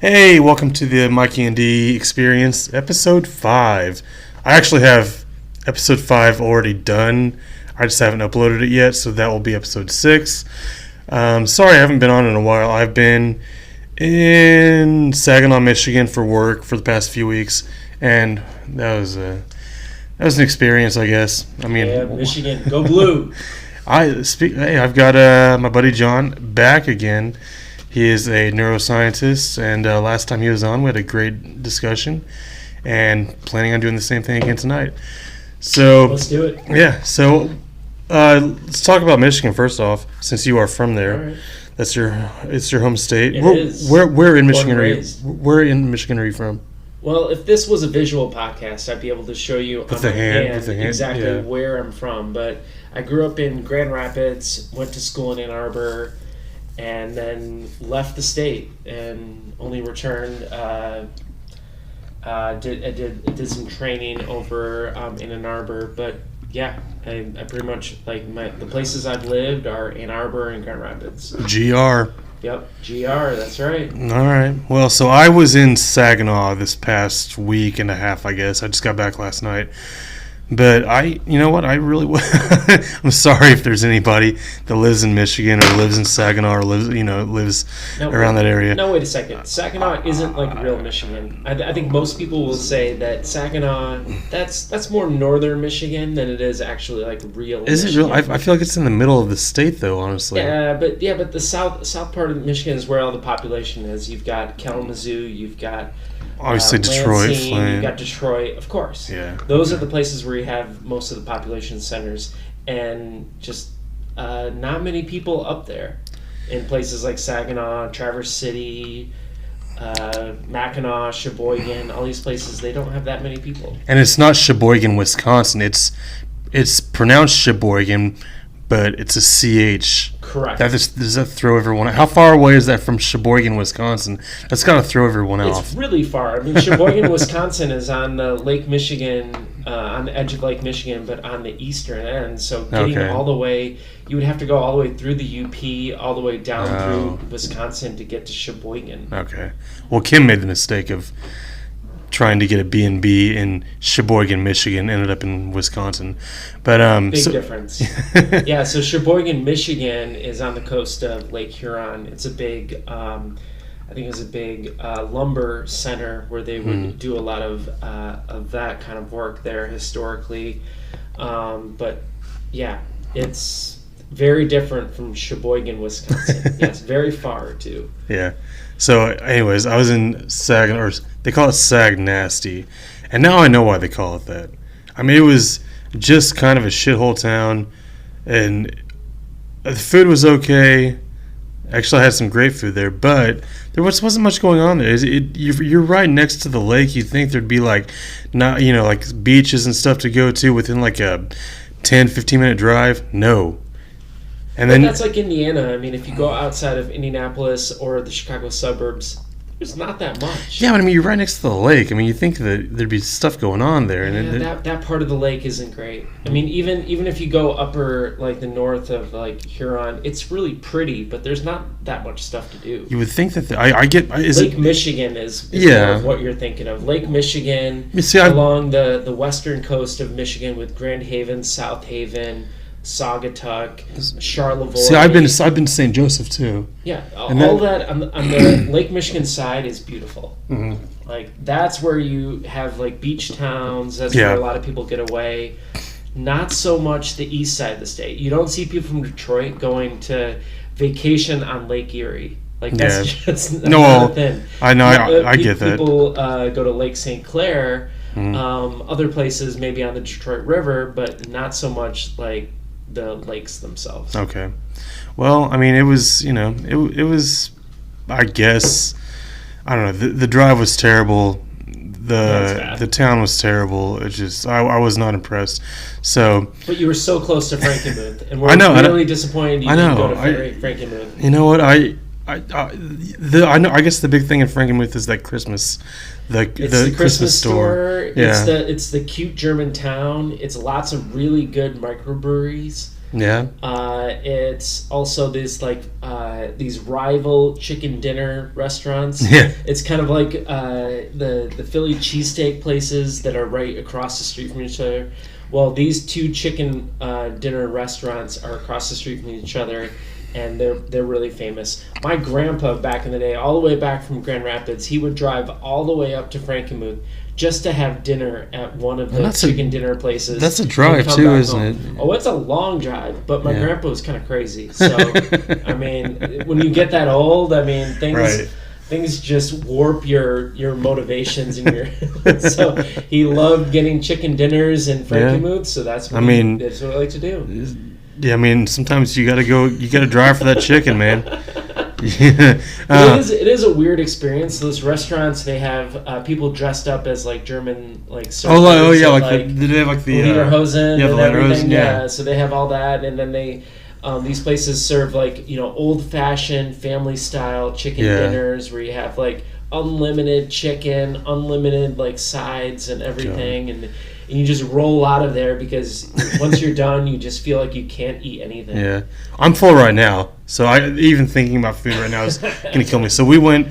Hey, welcome to the Mikey and D Experience, episode 5. I actually have episode 5 already done. I just haven't uploaded it yet, so that will be episode 6. Sorry I haven't been on in a while. I've been in Saginaw, Michigan for work for the past few weeks, and that was an experience, I guess. I mean, yeah, Michigan, go blue. I've got my buddy John back again. He is a neuroscientist, and last time he was on, we had a great discussion, and planning on doing the same thing again tonight. So let's do it. Yeah. So let's talk about Michigan first off, since you are from there. All right. It's your home state. It is. Where in Michigan are you? Raised. Where in Michigan are you from? Well, if this was a visual podcast, I'd be able to show you With the hand, exactly yeah. where I'm from. But I grew up in Grand Rapids, went to school in Ann Arbor, and then left the state and only returned. Did some training over in Ann Arbor, but yeah, I pretty much the places I've lived are Ann Arbor and Grand Rapids. GR. Yep, GR. That's right. All right. Well, so I was in Saginaw this past week and a half, I guess. I just got back last night. But you know what? I really, I'm sorry if there's anybody that lives in Michigan or lives in Saginaw or lives around that area. No, wait a second. Saginaw isn't like real Michigan. I think most people will say that Saginaw, that's more northern Michigan than it is actually like real. Is Michigan. it real? I feel like it's in the middle of the state, though. Honestly. Yeah, but the south part of Michigan is where all the population is. You've got Kalamazoo. You've got. Obviously, Detroit, Lansing, Flint. You've got Detroit, of course. Yeah. Those are the places where you have most of the population centers, and just not many people up there. In places like Saginaw, Traverse City, Mackinac, Sheboygan, all these places, they don't have that many people. And it's not Sheboygan, Wisconsin. It's pronounced Sheboygan, but it's a CH. Correct. Does that throw everyone? How far away is that from Sheboygan, Wisconsin? That's got to throw everyone off. It's really far. I mean, Sheboygan, Wisconsin is on Lake Michigan, on the edge of Lake Michigan, but on the eastern end. So getting all the way, you would have to go all the way through the UP, all the way down through Wisconsin to get to Sheboygan. Okay. Well, Kim made the mistake of trying to get a B&B in Sheboygan, Michigan, ended up in Wisconsin. But big difference. Yeah, so Sheboygan, Michigan is on the coast of Lake Huron. It's a big, I think it's a big lumber center where they would do a lot of that kind of work there historically. But yeah, it's very different from Sheboygan, Wisconsin. Yes, very far too. Yeah. So, anyways, I was in Saginaw, or they call it Sag Nasty, and now I know why they call it that. I mean, it was just kind of a shithole town, and the food was okay. Actually, I had some great food there, but there wasn't much going on there. You're right next to the lake. You'd think there'd be like beaches and stuff to go to within like a 10, 15-minute drive. No. And then that's like Indiana. I mean, if you go outside of Indianapolis or the Chicago suburbs, there's not that much. Yeah, but I mean, you're right next to the lake. I mean, you think that there'd be stuff going on there, and that part of the lake isn't great. I mean, even if you go upper, like the north of like Huron, it's really pretty, but there's not that much stuff to do. You would think that Lake Michigan is yeah. more of what you're thinking of. Lake Michigan, along the western coast of Michigan with Grand Haven, South Haven, Saugatuck, Charlevoix. See, I've been to St. Joseph too. Yeah, all that on the Lake Michigan side is beautiful. Mm-hmm. Like that's where you have like beach towns. That's where a lot of people get away. Not so much the east side of the state. You don't see people from Detroit going to vacation on Lake Erie. Like that's just not a thing. I know. I get that. People go to Lake St. Clair. Other places maybe on the Detroit River, but not so much like the lakes themselves. Okay. Well, I mean, it was, it was, I guess, I don't know, the drive was terrible. The town was terrible. It just, I was not impressed. So. But you were so close to Frankenmuth, and we're really disappointed you didn't go to Frankenmuth. You know what, I know. I guess the big thing in Frankenmuth is that Christmas. It's the Christmas store. Yeah. It's the cute German town. It's lots of really good microbreweries. Yeah. It's also these rival chicken dinner restaurants. Yeah. It's kind of like the Philly cheesesteak places that are right across the street from each other. Well, these two chicken dinner restaurants are across the street from each other, and they're really famous. My grandpa back in the day, all the way back from Grand Rapids, he would drive all the way up to Frankenmuth just to have dinner at one of the chicken dinner places. That's a drive too, isn't it? Oh, it's a long drive, but my grandpa was kind of crazy. So, I mean, when you get that old, I mean, things just warp your motivations and your. So he loved getting chicken dinners in Frankenmuth. So that's what that's what I like to do. Yeah, I mean, sometimes you got to drive for that chicken, man. It is a weird experience. Those restaurants, they have people dressed up as like German servers. Oh yeah, they have like the Lederhosen the and everything. Lederhosen, yeah. So they have all that, and then they these places serve like old-fashioned family-style chicken dinners where you have like unlimited chicken, unlimited like sides and everything, and you just roll out of there because once you're done, you just feel like you can't eat anything. Yeah, I'm full right now, so even thinking about food right now is gonna kill me. So we went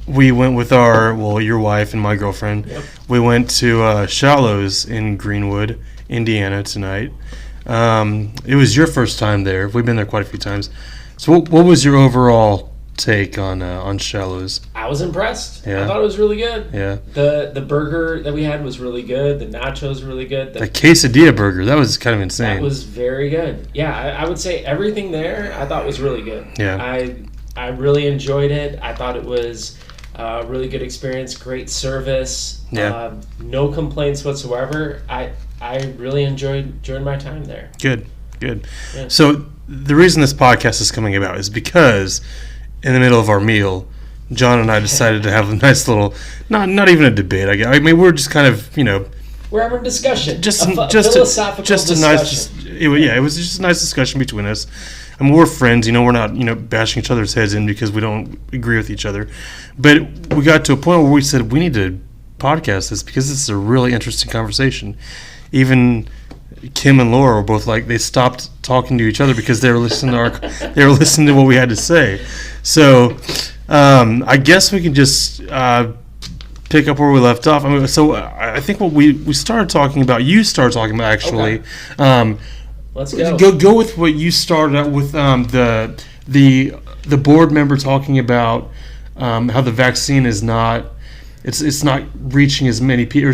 with your wife and my girlfriend. Yep. We went to Shallows in Greenwood, Indiana tonight. It was your first time there. We've been there quite a few times. So what was your overall take on Shallows? I was impressed. Yeah. I thought it was really good. Yeah. The burger that we had was really good. The nachos were really good. The quesadilla burger, that was kind of insane. That was very good. Yeah, I would say everything there I thought was really good. Yeah. I really enjoyed it. I thought it was a really good experience, great service. Yeah. No complaints whatsoever. I really enjoyed my time there. Good. Yeah. So the reason this podcast is coming about is because in the middle of our meal, John and I decided to have a nice little, not even a debate. I mean, we're just kind of, we're having a discussion, just a philosophical discussion. It was just a nice discussion between us. I mean, we're friends. We're not bashing each other's heads in because we don't agree with each other. But we got to a point where we said we need to podcast this because this is a really interesting conversation. Even Kim and Laura were both like they stopped talking to each other because they were listening to what we had to say. So I guess we can just pick up where we left off. I mean, so I think what we started talking about, you started talking about actually. Okay. Let's go. Go with what you started out with. The board member talking about how the vaccine is not. It's not reaching as many people.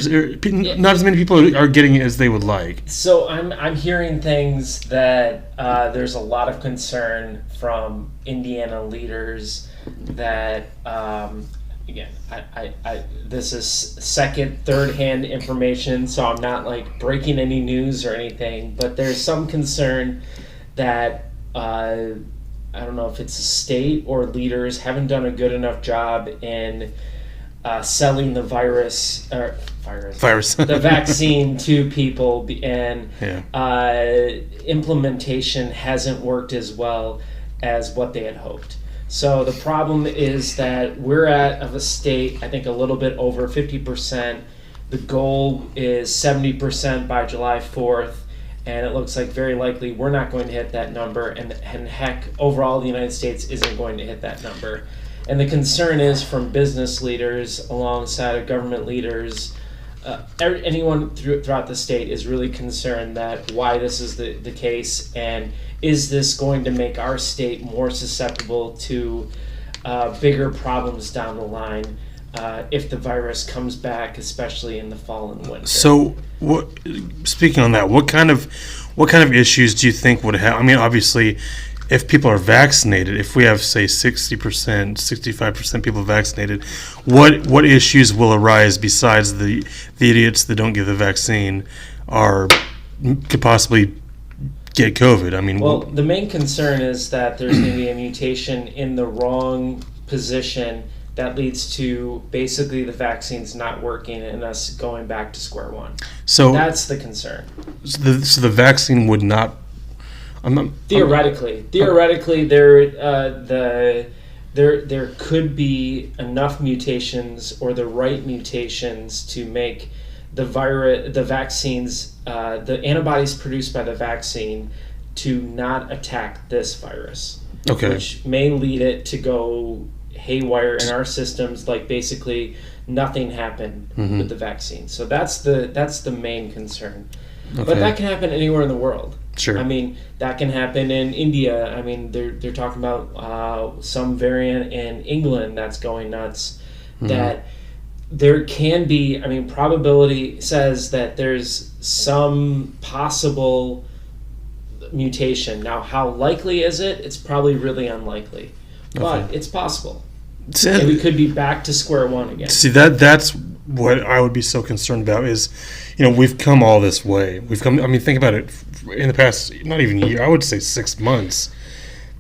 Not as many people are getting it as they would like. So I'm hearing things that there's a lot of concern from Indiana leaders that again I this is second, third-hand information, so I'm not like breaking any news or anything. But there's some concern that I don't know if it's a state or leaders haven't done a good enough job in selling the the vaccine to people, and implementation hasn't worked as well as what they had hoped. So the problem is that we're of a state, I think a little bit over 50%. The goal is 70% by July 4th, and it looks like very likely we're not going to hit that number, and heck, overall the United States isn't going to hit that number. And the concern is from business leaders alongside of government leaders. Anyone throughout the state is really concerned that why this is the case, and is this going to make our state more susceptible to bigger problems down the line if the virus comes back, especially in the fall and winter. So, speaking on that, what kind of issues do you think would have? I mean, obviously, if people are vaccinated, if we have, say, 60%, 65% people vaccinated, what issues will arise besides the idiots that don't get the vaccine could possibly get COVID? I mean, well, the main concern is that there's going to be a mutation in the wrong position that leads to basically the vaccines not working and us going back to square one. So that's the concern. So the vaccine would not. Theoretically, there could be enough mutations or the right mutations to make the vaccines, the antibodies produced by the vaccine to not attack this virus, which may lead it to go haywire in our systems, like basically nothing happened with the vaccine. So that's the main concern. But that can happen anywhere in the world. Sure. I mean, that can happen in India. I mean, they're talking about some variant in England that's going nuts. That there can be, I mean, probability says that there's some possible mutation. Now, how likely is it? It's probably really unlikely. But it's possible. And we could be back to square one again. See, that's what I would be so concerned about is, we've come all this way. We've come, I mean, think about it in the past, not even a year, I would say 6 months.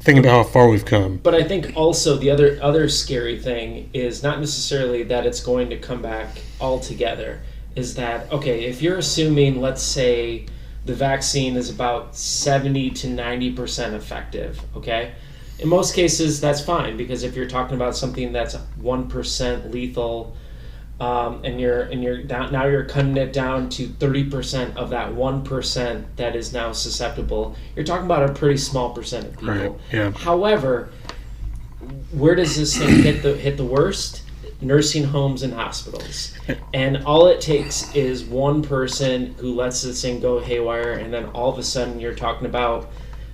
Think about how far we've come. But I think also the other scary thing is not necessarily that it's going to come back altogether, is that, okay, if you're assuming, let's say, the vaccine is about 70 to 90% effective, okay? In most cases, that's fine, because if you're talking about something that's 1% lethal, and you're now you're cutting it down to 30% of that 1% that is now susceptible, you're talking about a pretty small percent of people. Right. Yeah. However, where does this thing hit the worst? Nursing homes and hospitals. And all it takes is one person who lets this thing go haywire, and then all of a sudden you're talking about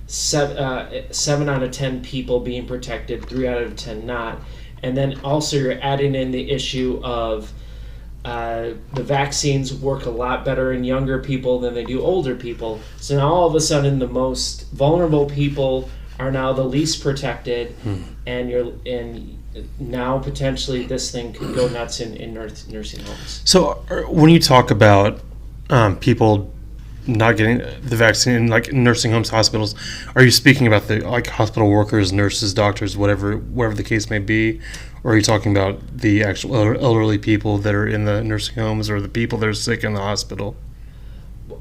7 out of 10 people being protected, 3 out of 10 not. And then also you're adding in the issue of the vaccines work a lot better in younger people than they do older people. So now all of a sudden the most vulnerable people are now the least protected, and now potentially this thing could go nuts in nursing homes. So when you talk about people not getting the vaccine in like nursing homes, hospitals, are you speaking about the like hospital workers, nurses, doctors, whatever the case may be, or are you talking about the actual elderly people that are in the nursing homes, or the people that are sick in the hospital?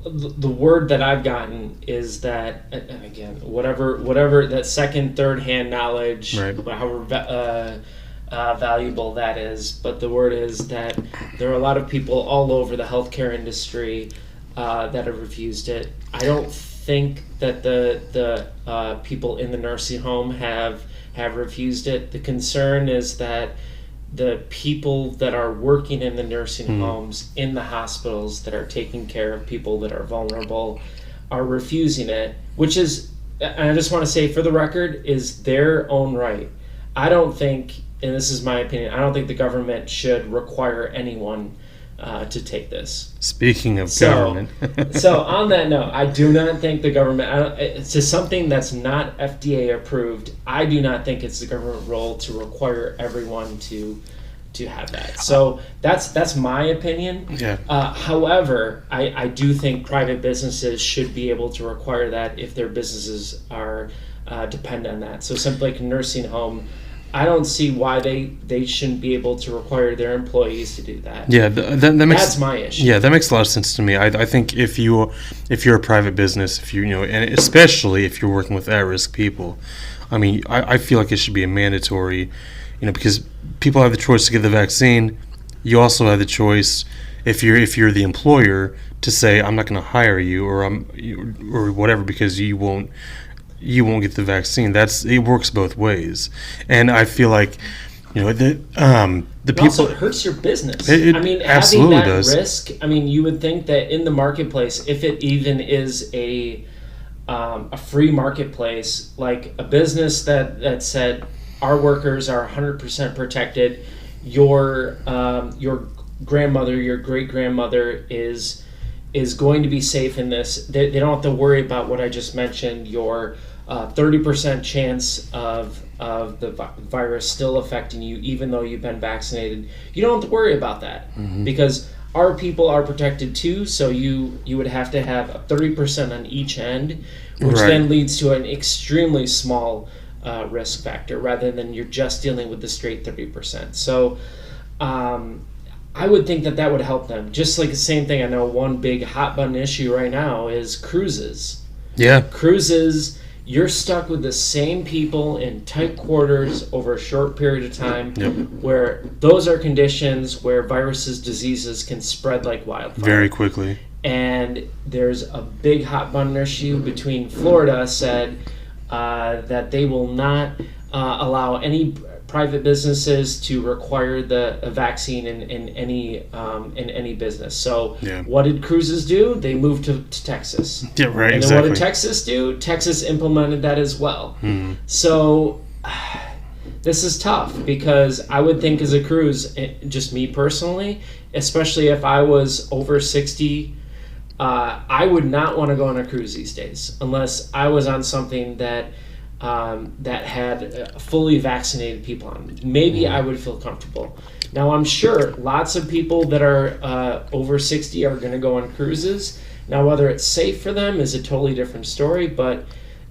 The word that I've gotten is that, again, whatever that second, third hand knowledge, right, however valuable that is, but the word is that there are a lot of people all over the healthcare industry that have refused it. I don't think that the people in the nursing home have refused it. The concern is that the people that are working in the nursing homes, in the hospitals that are taking care of people that are vulnerable, are refusing it, which is, and I just want to say for the record, is their own right. I don't think, and this is my opinion, I don't think the government should require anyone to take this. Speaking of government. So on that note, I do not think the government, it's just something that's not FDA approved. I do not think it's the government role to require everyone to have that. So that's my opinion. Yeah. However, I do think private businesses should be able to require that if their businesses are depend on that. So something like a nursing home, I don't see why they shouldn't be able to require their employees to do that. Yeah, that makes, that's my issue. Yeah, that makes a lot of sense to me. I think if you're a private business, if and especially if you're working with at-risk people, I mean, I feel like it should be a mandatory, because people have the choice to get the vaccine. You also have the choice, if you're the employer, to say I'm not going to hire you or whatever because you won't get the vaccine. It works both ways, and I feel like the people. Also, it hurts your business. It I mean, absolutely having that does. risk. I mean, you would think that in the marketplace, if it even is a free marketplace, like a business that said our workers are 100% protected, your grandmother, your great grandmother is going to be safe in this. They don't have to worry about what I just mentioned. Your 30% chance of the virus still affecting you, even though you've been vaccinated. You don't have to worry about that because our people are protected too. So you would have to have a 30% on each end, which then leads to an extremely small risk factor rather than you're just dealing with the straight 30%. So I would think that would help them. Just like the same thing, I know one big hot button issue right now is cruises. Yeah. Cruises, you're stuck with the same people in tight quarters over a short period of time, where those are conditions where viruses, diseases can spread like wildfire. Very quickly. And there's a big hot button issue between Florida said that they will not allow any private businesses to require the vaccine in any business. So what did cruises do? They moved to Texas. Yeah, right. And then what did Texas do? Texas implemented that as well. So this is tough, because I would think as a cruise, just me personally, especially if I was over 60, I would not want to go on a cruise these days unless I was on something that had fully vaccinated people on it. Maybe I would feel comfortable. Now, I'm sure lots of people that are over 60 are going to go on cruises. Now, whether it's safe for them is a totally different story, but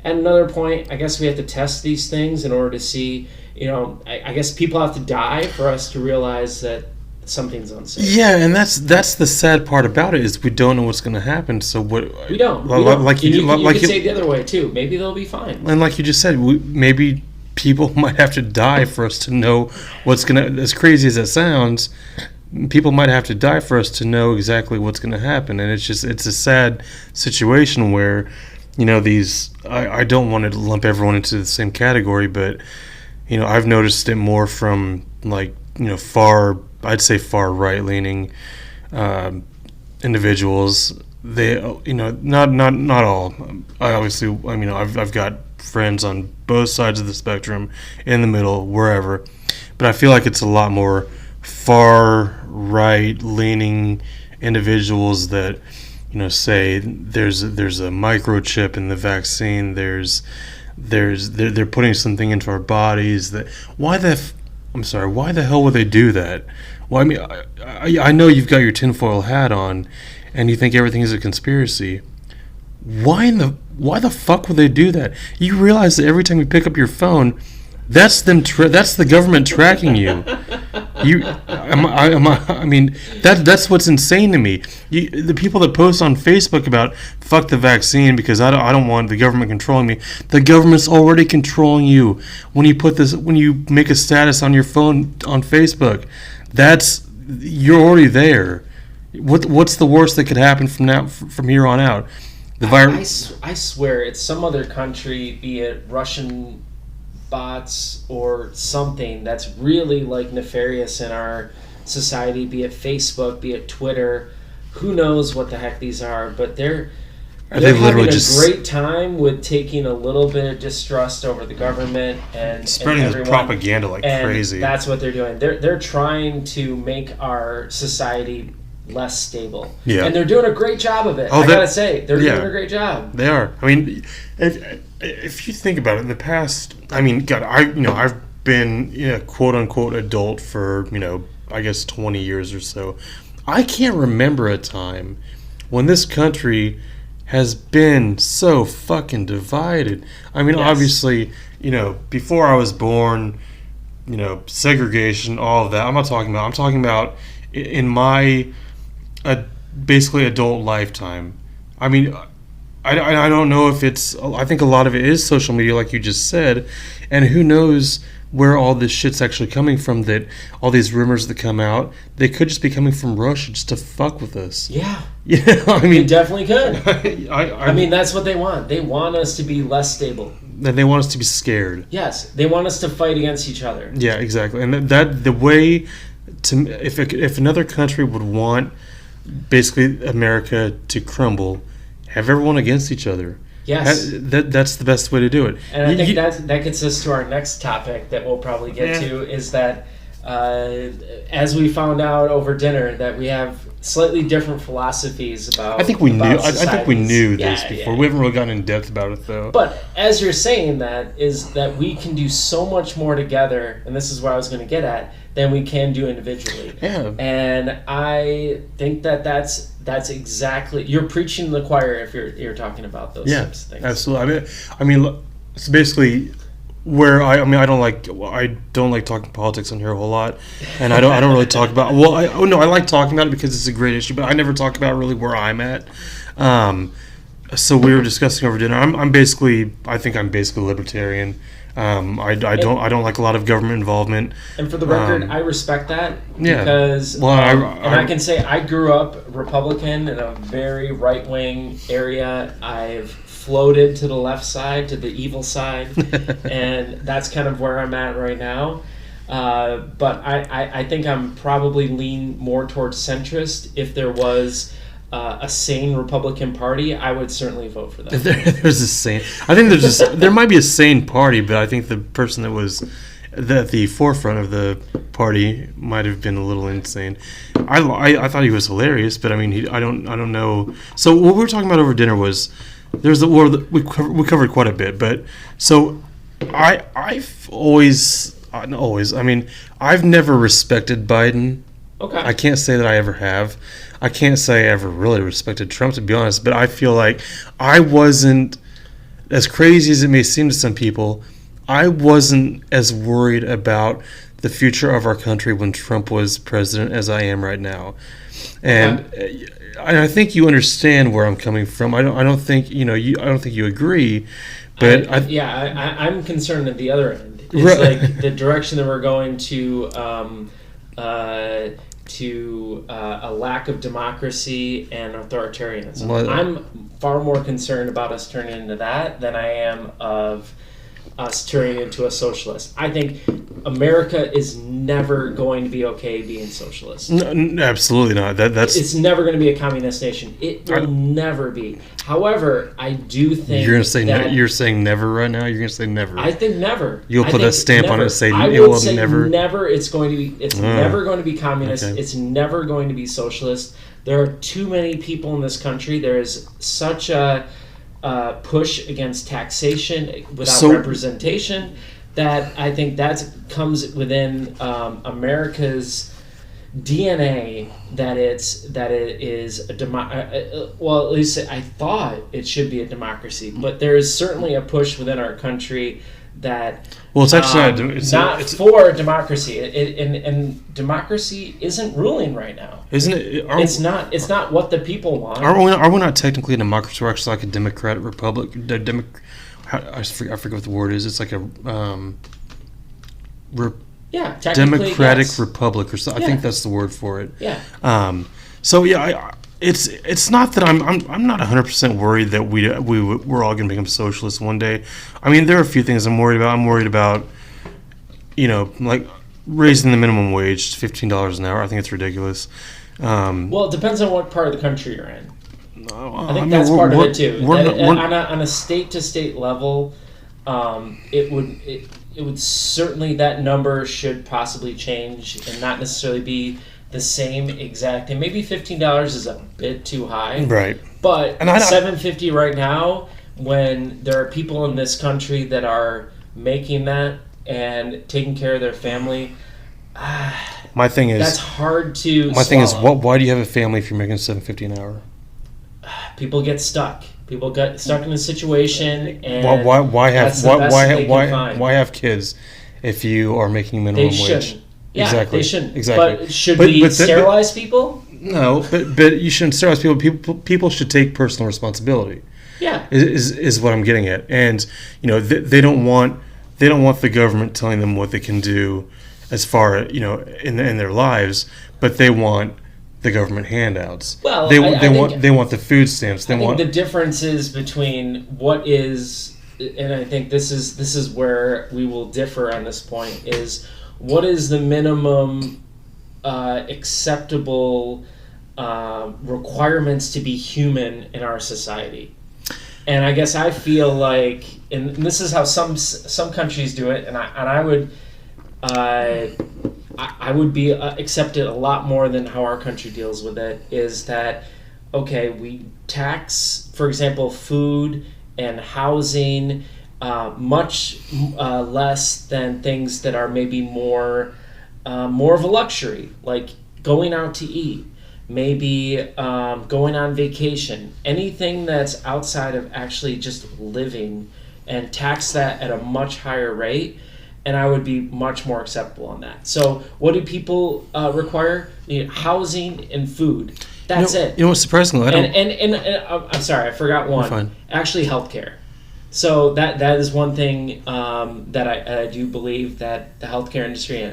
at another point, I guess we have to test these things in order to see, I guess people have to die for us to realize that something's unsafe. Yeah, and that's the sad part about it, is we don't know what's going to happen. So what we don't. Like you could say the other way too. Maybe they'll be fine. And like you just said, maybe people might have to die for us to know what's going to. As crazy as it sounds, people might have to die for us to know exactly what's going to happen. And it's a sad situation where, these. I don't want to lump everyone into the same category, but I've noticed it more from I'd say far right leaning individuals. They, not all. I've got friends on both sides of the spectrum, in the middle, wherever. But I feel like it's a lot more far right leaning individuals that, say there's a microchip in the vaccine. They're putting something into our bodies that why the hell would they do that? Well, I know you've got your tinfoil hat on, and you think everything is a conspiracy. Why the fuck would they do that? You realize that every time you pick up your phone, that's them. That's the government tracking you. That's what's insane to me. The people that post on Facebook about fuck the vaccine because I don't want the government controlling me. The government's already controlling you. When you make a status on your phone on Facebook, you're already there. What's the worst that could happen from here on out? The virus. I swear it's some other country, be it Russian bots or something that's really nefarious in our society, be it Facebook, be it Twitter, who knows what the heck these are, but they're having a great time with taking a little bit of distrust over the government and spreading this propaganda like crazy. That's what they're doing. They're trying to make our society less stable. Yeah. And they're doing a great job of it. I gotta say, they're doing a great job. They are. If you think about it, in the past, I've been quote unquote adult for I guess 20 years or so. I can't remember a time when this country has been so fucking divided. Obviously, before I was born, segregation, all of that. I'm talking about in my basically adult lifetime. I don't know if it's. I think a lot of it is social media, like you just said, and who knows where all this shit's actually coming from. That all these rumors that come out, they could just be coming from Russia just to fuck with us. Yeah. They definitely could. That's what they want. They want us to be less stable. And they want us to be scared. Yes, they want us to fight against each other. Yeah, exactly. And that the way to if another country would want basically America to crumble. Have everyone against each other. Yes. That's the best way to do it. And I think that gets us to our next topic that we'll probably get to, is that as we found out over dinner, that we have slightly different philosophies about I think we knew this before. We haven't really gotten in depth about it, though. But as you're saying, that is that we can do so much more together, and this is what I was going to get at, than we can do individually. Yeah. And I think that's exactly, you're preaching to the choir if you're talking about those types of things. Absolutely. It's basically where I don't like talking politics on here a whole lot, and I don't really talk about. I like talking about it because it's a great issue, but I never talk about really where I'm at. So we were discussing over dinner. I think I'm basically libertarian. I don't like a lot of government involvement. And for the record, I respect that Yeah. because, Well, I can say I grew up Republican in a very right wing area. I've floated to the left side, to the evil side, and that's kind of where I'm at right now. But I think I'm probably lean more towards centrist. If there was a sane Republican Party, I would certainly vote for that. There's a sane. I think there might be a sane party, but I think the person that was at the forefront of the party might have been a little insane. I thought he was hilarious, but I mean, I don't know. So what we were talking about over dinner was we covered quite a bit, but so I've always. Not always. I mean, I've never respected Biden. Okay. I can't say that I ever have. I can't say I ever really respected Trump, to be honest. But I feel like I wasn't, as crazy as it may seem to some people, I wasn't as worried about the future of our country when Trump was president as I am right now. And I think you understand where I'm coming from. I don't think I don't think you agree. But I'm concerned at the other end. It's like the direction that we're going to a lack of democracy and authoritarianism. Well, I'm far more concerned about us turning into that than I am of us turning into a socialist. I think America is never going to be okay being socialist. No, absolutely not. It's never going to be a communist nation. It will never be. However, I do think you're going to say you're saying never right now. You're going to say never. I think never. You'll put a stamp on it and say it will say never. Never. It's going to be. It's never going to be communist. Okay. It's never going to be socialist. There are too many people in this country. There is such a push against taxation without representation that I think that comes within America's DNA that it is a well, at least I thought it should be a democracy, but there is certainly a push within our country that it's actually not for democracy, and democracy isn't ruling right now, isn't it? It's not what the people want. Are we not technically a democracy? We're actually like a democratic republic. I forget what the word is. It's like a democratic yes. republic or something. I think that's the word for it. Yeah. It's not that I'm not 100% worried that we're all going to become socialists one day. I mean, there are a few things I'm worried about. I'm worried about, like raising the minimum wage to $15 an hour. I think it's ridiculous. Well, it depends on what part of the country you're in. I think that's part of it too. On a state-to-state level, it would certainly, that number should possibly change and not necessarily be the same exact thing. Maybe $15 is a bit too high, right? But $7.50 right now, when there are people in this country that are making that and taking care of their family, my thing is that's hard to. My thing is, why do you have a family if you're making $7.50 an hour? People get stuck. People get stuck in a situation, and why have kids if you are making minimum wage? Yeah, exactly. They shouldn't. Exactly. But should we sterilize people? No, but you shouldn't sterilize people. People should take personal responsibility. Yeah, is what I'm getting at, and they don't want the government telling them what they can do as far in their lives, but they want the government handouts. Well, they want the food stamps. I think the difference is between what is, and I think this is where we will differ on this point, is what is the minimum acceptable requirements to be human in our society. And I guess I feel like, and this is how some countries do it, and I would be accepted a lot more than how our country deals with it, is that, okay, we tax, for example, food and housing much less than things that are maybe more of a luxury, like going out to eat, maybe going on vacation, anything that's outside of actually just living, and tax that at a much higher rate, and I would be much more acceptable on that. So what do people require? Housing and food. That's it. You know what's surprising? And I'm sorry, I forgot one. Fine. Actually, healthcare. So that is one thing that I do believe that the healthcare industry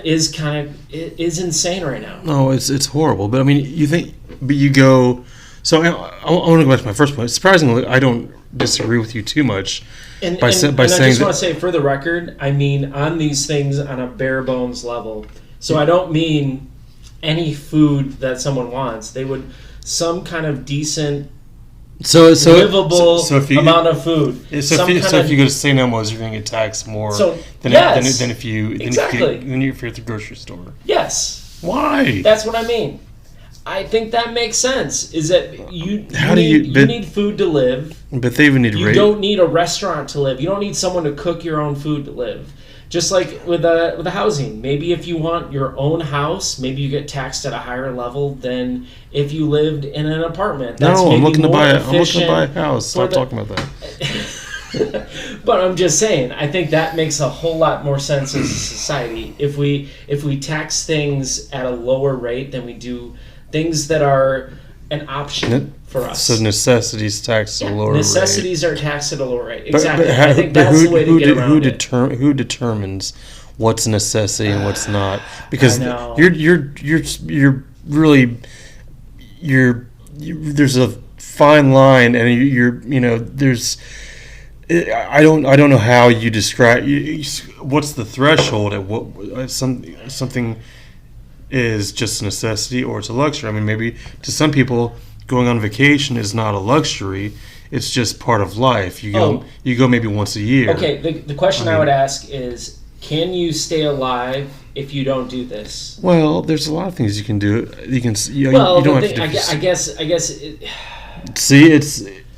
is insane right now. No, it's horrible. But I mean, you go. So I want to go back to my first point. Surprisingly, I don't disagree with you too much. And I just want to say, for the record, I mean on these things on a bare bones level. So I don't mean any food that someone wants. They would some kind of decent, livable amount of food. So if you go to St. Elmo's, you're going to get taxed more than if you're at the grocery store. Yes. Why? That's what I mean. I think that makes sense. Is that you need food to live. But they even need. You don't need a restaurant to live. You don't need someone to cook your own food to live. Just like with the housing, maybe if you want your own house, maybe you get taxed at a higher level than if you lived in an apartment. I'm looking to buy a house. Stop talking about that. But I'm just saying, I think that makes a whole lot more sense as a society if we tax things at a lower rate than we do things that are an option for us. So necessities taxed at a lower rate. Necessities are taxed at a lower rate. Exactly. I think that's the way to get around it. Who determines what's a necessity and what's not? Because you're really there's a fine line, and there's. I don't know how you describe. What's the threshold at what something is just a necessity or it's a luxury? I mean, maybe to some people, going on vacation is not a luxury; it's just part of life. You go maybe once a year. Okay, the question I would ask is, can you stay alive if you don't do this? Well, there's a lot of things you can do. You can. You don't have to. I guess. See,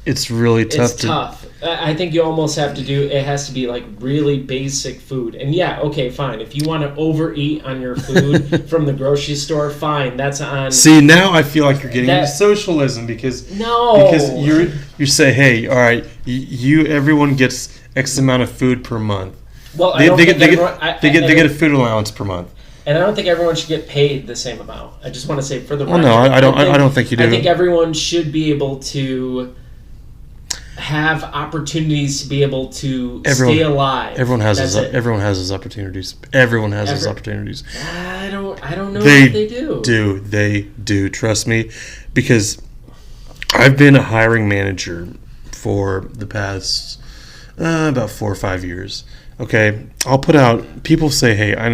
it's really tough. It's tough. I think you almost have to do. It has to be like really basic food. And yeah, okay, fine. If you want to overeat on your food from the grocery store, fine. That's on. See, now I feel like you're getting into socialism because you say, hey, all right, everyone gets X amount of food per month. Well, they get a food allowance per month. And I don't think everyone should get paid the same amount. I just want to say for the record. No, I don't think you do. I think everyone should be able to have opportunities to be able to stay alive. Everyone has those opportunities. Everyone has those opportunities. I don't know if they do. They do. Trust me, because I've been a hiring manager for the past about 4 or 5 years. Okay, I'll put out. People say, "Hey, I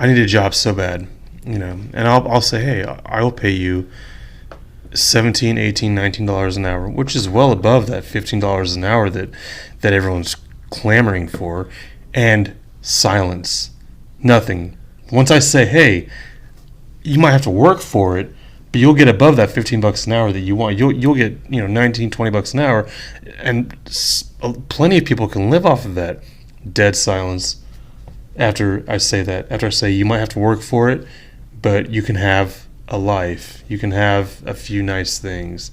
need a job so bad," and I'll say, "Hey, I will pay you $17, $18, $19 an hour," which is well above that $15 an hour that everyone's clamoring for, and silence, nothing. Once I say, "Hey, you might have to work for it, but you'll get above that $15 an hour that you want. You'll get $19, $20 an hour," and plenty of people can live off of that. Dead silence. After I say you might have to work for it, but you can have a life. You can have a few nice things.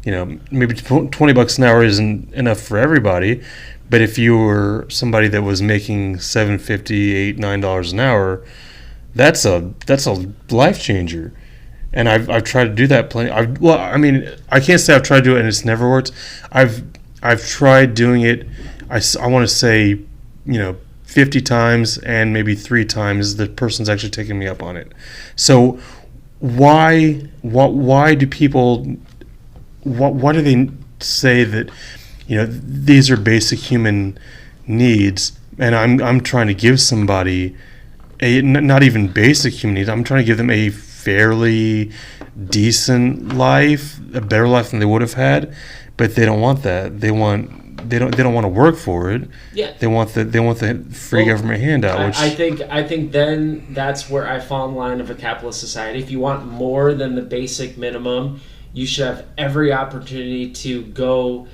Maybe $20 an hour isn't enough for everybody, but if you were somebody that was making $7.50, $8, $9 an hour, that's a life changer. And I've tried to do that plenty. I can't say I've tried to do it and it's never worked. I've tried doing it. I want to say 50 times, and maybe 3 times the person's actually taking me up on it. So why do people, why do they say that these are basic human needs, and I'm trying to give somebody not even basic human needs, I'm trying to give them a fairly decent life, a better life than they would have had, but they don't want that. They don't want to work for it. Yeah. They want the free government handout. Which I think then that's where I fall in line of a capitalist society. If you want more than the basic minimum, you should have every opportunity to go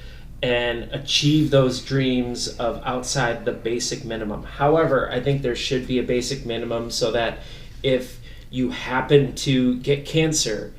and achieve those dreams of outside the basic minimum. However, I think there should be a basic minimum so that if you happen to get cancer,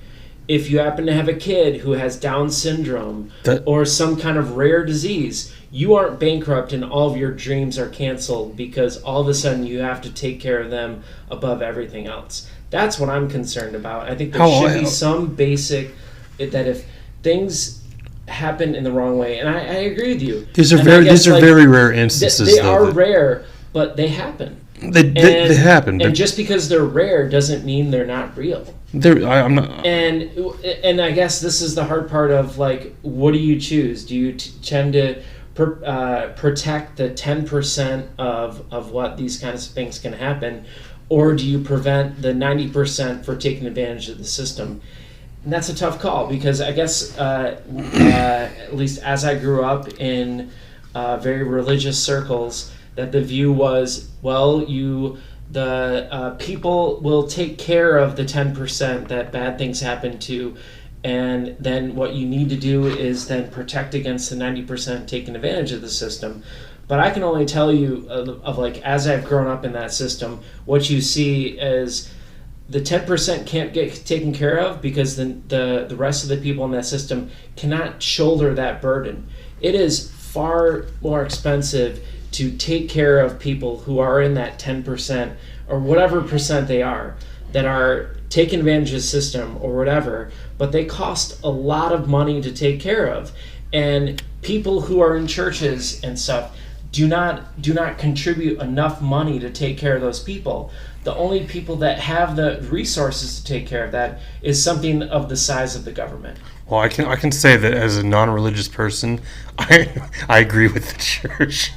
if you happen to have a kid who has Down syndrome or some kind of rare disease, you aren't bankrupt and all of your dreams are canceled because all of a sudden you have to take care of them above everything else. That's what I'm concerned about. I think there should be some basic that if things happen in the wrong way, and I agree with you. These are very rare instances. They are rare, but they happen. They happen. And just because they're rare doesn't mean they're not real. I'm not. And I guess this is the hard part of like, what do you choose? Do you tend to protect the 10% of what these kinds of things can happen, or do you prevent the 90% for taking advantage of the system? And that's a tough call, because I guess at least as I grew up in very religious circles, that the view was, well, the people will take care of the 10% that bad things happen to, and then what you need to do is then protect against the 90% taking advantage of the system. But I can only tell you of like, as I've grown up in that system, what you see is the 10% can't get taken care of because the rest of the people in that system cannot shoulder that burden. It is far more expensive to take care of people who are in that 10% or whatever percent they are, that are taking advantage of the system or whatever, but they cost a lot of money to take care of. And people who are in churches and stuff do not contribute enough money to take care of those people. The only people that have the resources to take care of that is something of the size of the government. Well, I can say that as a non-religious person, I agree with the church.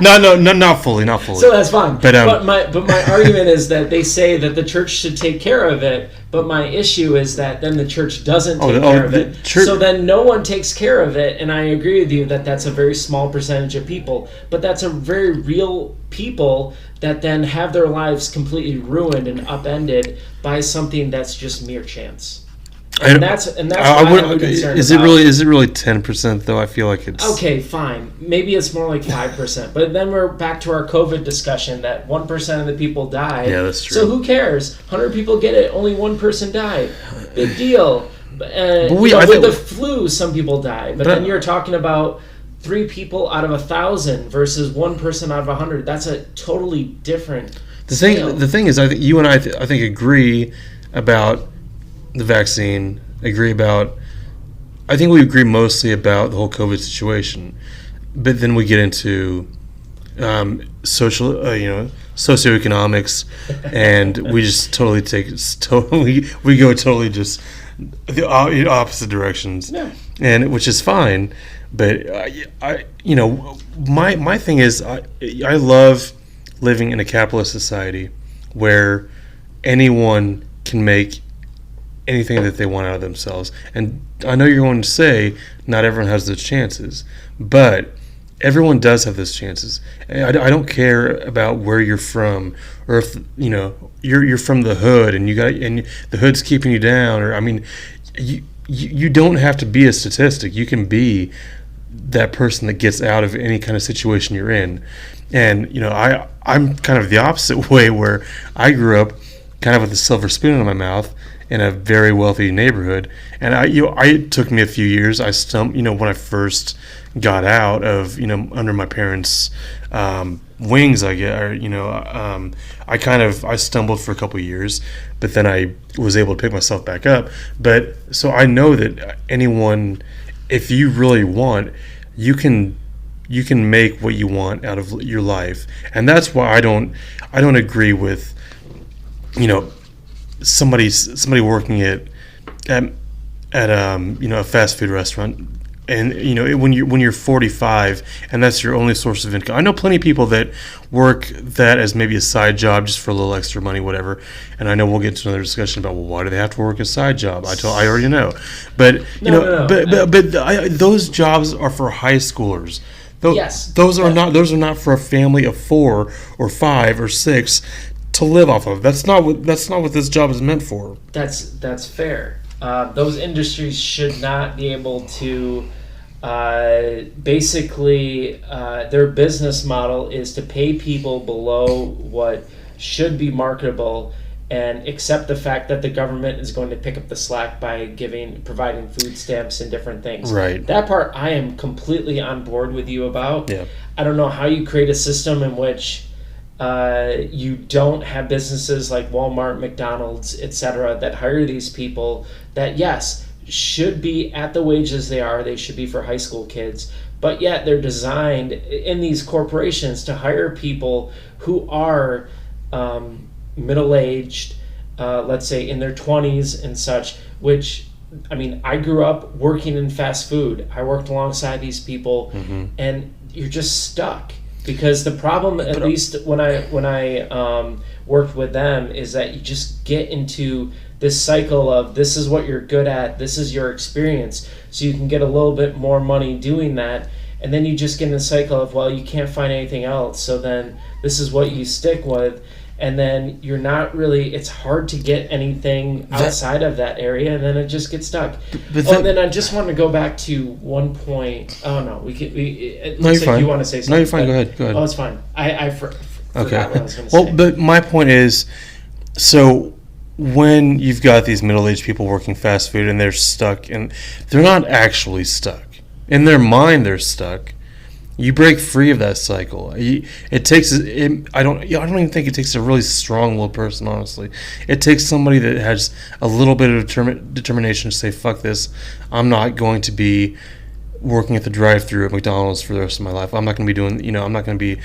No, not fully. So that's fine. But my argument is that they say that the church should take care of it, but my issue is that then the church doesn't take care of it. So then no one takes care of it, and I agree with you that that's a very small percentage of people, but that's a very real people that then have their lives completely ruined and upended by something that's just mere chance. And that's what I'm concerned is about. Is it really 10% though? I feel like it's okay. Fine, maybe it's more like 5%. But then we're back to our COVID discussion that 1% of the people died. Yeah, that's true. So who cares? 100 people get it. Only one person died. Big deal. With the flu, some people died. But then you're talking about 3 people out of 1,000 versus 1 person out of 100. That's a totally different. The thing is, I think you and I think agree about the vaccine. I think we agree mostly about the whole COVID situation, but then we get into socioeconomics, and we just we go totally just the opposite directions, and which is fine. But my thing is I love living in a capitalist society where anyone can make anything that they want out of themselves. And I know you're going to say not everyone has those chances, but everyone does have those chances. I don't care about where you're from, or if you're from the hood and the hood's keeping you down, or you don't have to be a statistic. You can be that person that gets out of any kind of situation you're in. And I'm kind of the opposite way, where I grew up kind of with a silver spoon in my mouth in a very wealthy neighborhood, and it took me a few years. I when I first got out of under my parents' wings, I stumbled for a couple of years, but then I was able to pick myself back up. But so I know that anyone, if you really want, you can make what you want out of your life. And that's why I don't agree with somebody working at a fast food restaurant, and when you're 45 and that's your only source of income. I know plenty of people that work that as maybe a side job just for a little extra money, whatever. And I know we'll get into another discussion about, well, why do they have to work a side job? I already know, but those jobs are for high schoolers. Those are not for a family of 4 or 5 or 6 to live off of. That's not what this job is meant for. That's fair. Those industries should not be able to basically their business model is to pay people below what should be marketable, and accept the fact that the government is going to pick up the slack by providing food stamps and different things. Right. That part I am completely on board with you about. Yeah. I don't know how you create a system in which You don't have businesses like Walmart, McDonald's, etc., that hire these people that, yes, should be at the wages they are. They should be for high school kids. But yet they're designed in these corporations to hire people who are middle-aged, let's say in their 20s and such, which, I mean, I grew up working in fast food. I worked alongside these people, and you're just stuck. Because the problem, at least when I worked with them, is that you just get into this cycle of this is what you're good at, this is your experience, so you can get a little bit more money doing that, and then you just get in a cycle of, well, you can't find anything else, so then this is what you stick with, and then you're not really, it's hard to get anything outside of that area, and then it just gets stuck. And then I just want to go back to one point. Oh, no, it looks like you want to say something. No, you're fine. Go ahead. Oh, it's fine. I forgot what I was going to say. Well, but my point is, so when you've got these middle-aged people working fast food and they're stuck, and they're not actually stuck. In their mind, they're stuck. You break free of that cycle. It takes. I don't even think it takes a really strong-willed person. Honestly, it takes somebody that has a little bit of determination to say, "Fuck this! I'm not going to be working at the drive-thru at McDonald's for the rest of my life. I'm not going to be doing. I'm not going to be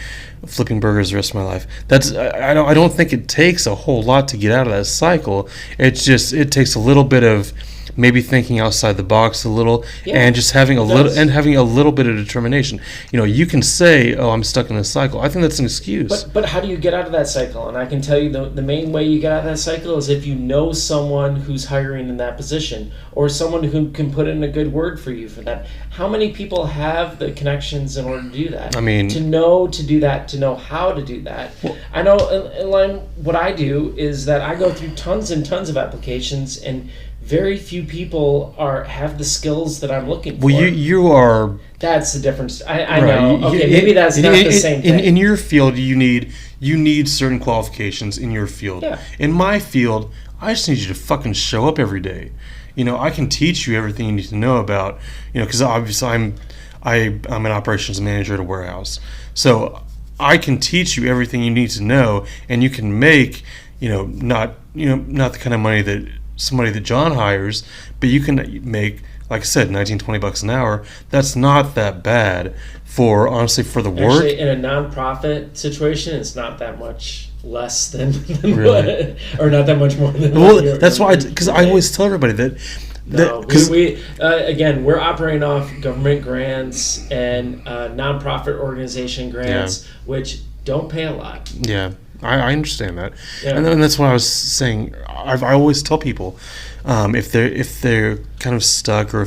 flipping burgers the rest of my life." I don't think it takes a whole lot to get out of that cycle. It takes a little bit of maybe thinking outside the box a little, and just having a little bit of determination. You can say, "Oh, I'm stuck in this cycle." I think that's an excuse. But how do you get out of that cycle? And I can tell you the main way you get out of that cycle is if you know someone who's hiring in that position, or someone who can put in a good word for you for that. How many people have the connections in order to do that? I mean, to know to do that, to know how to do that. Well, I know in line what I do is that I go through tons and tons of applications, and very few people have the skills that I'm looking for. Well, you are. That's the difference. I know. Okay, maybe that's not the same thing. In your field, you need certain qualifications in your field. Yeah. In my field, I just need you to fucking show up every day. I can teach you everything you need to know about. Because obviously I'm an operations manager at a warehouse, so I can teach you everything you need to know, and you can make not the kind of money that somebody that John hires, but you can make, like I said, $19-20 an hour. That's not that bad for the work. Actually, in a nonprofit situation, it's not that much less than really? Or not that much more than. Well, that's why, because I always tell everybody that. No, again, we're operating off government grants and nonprofit organization grants, which don't pay a lot. Yeah. I understand that, and that's what I was saying. I always tell people, if they're kind of stuck, or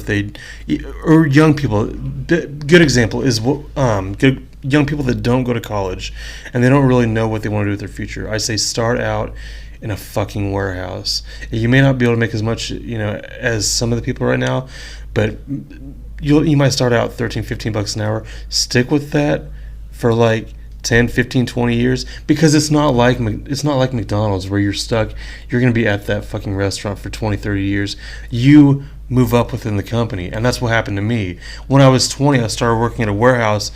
young people. Good example is good young people that don't go to college, and they don't really know what they want to do with their future. I say start out in a fucking warehouse. You may not be able to make as much as some of the people right now, but you might start out $13-15 an hour. Stick with that for like 10, 15, 20 years, because it's not like McDonald's where you're stuck. You're going to be at that fucking restaurant for 20, 30 years. You move up within the company, and that's what happened to me. When I was 20, I started working at a warehouse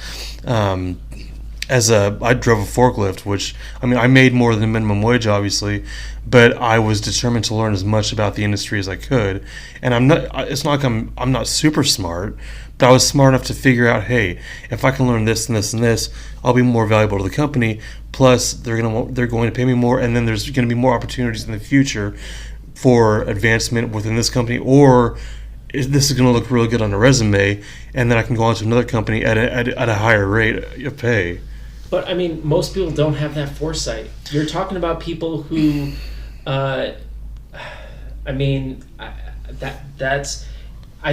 I drove a forklift, which, I made more than minimum wage, obviously, but I was determined to learn as much about the industry as I could. And it's not like I'm not super smart, but I was smart enough to figure out, hey, if I can learn this and this and this, I'll be more valuable to the company. Plus, they're going to pay me more, and then there's going to be more opportunities in the future for advancement within this company, or this is going to look really good on a resume, and then I can go on to another company at a higher rate of pay. But most people don't have that foresight. You're talking about people who, I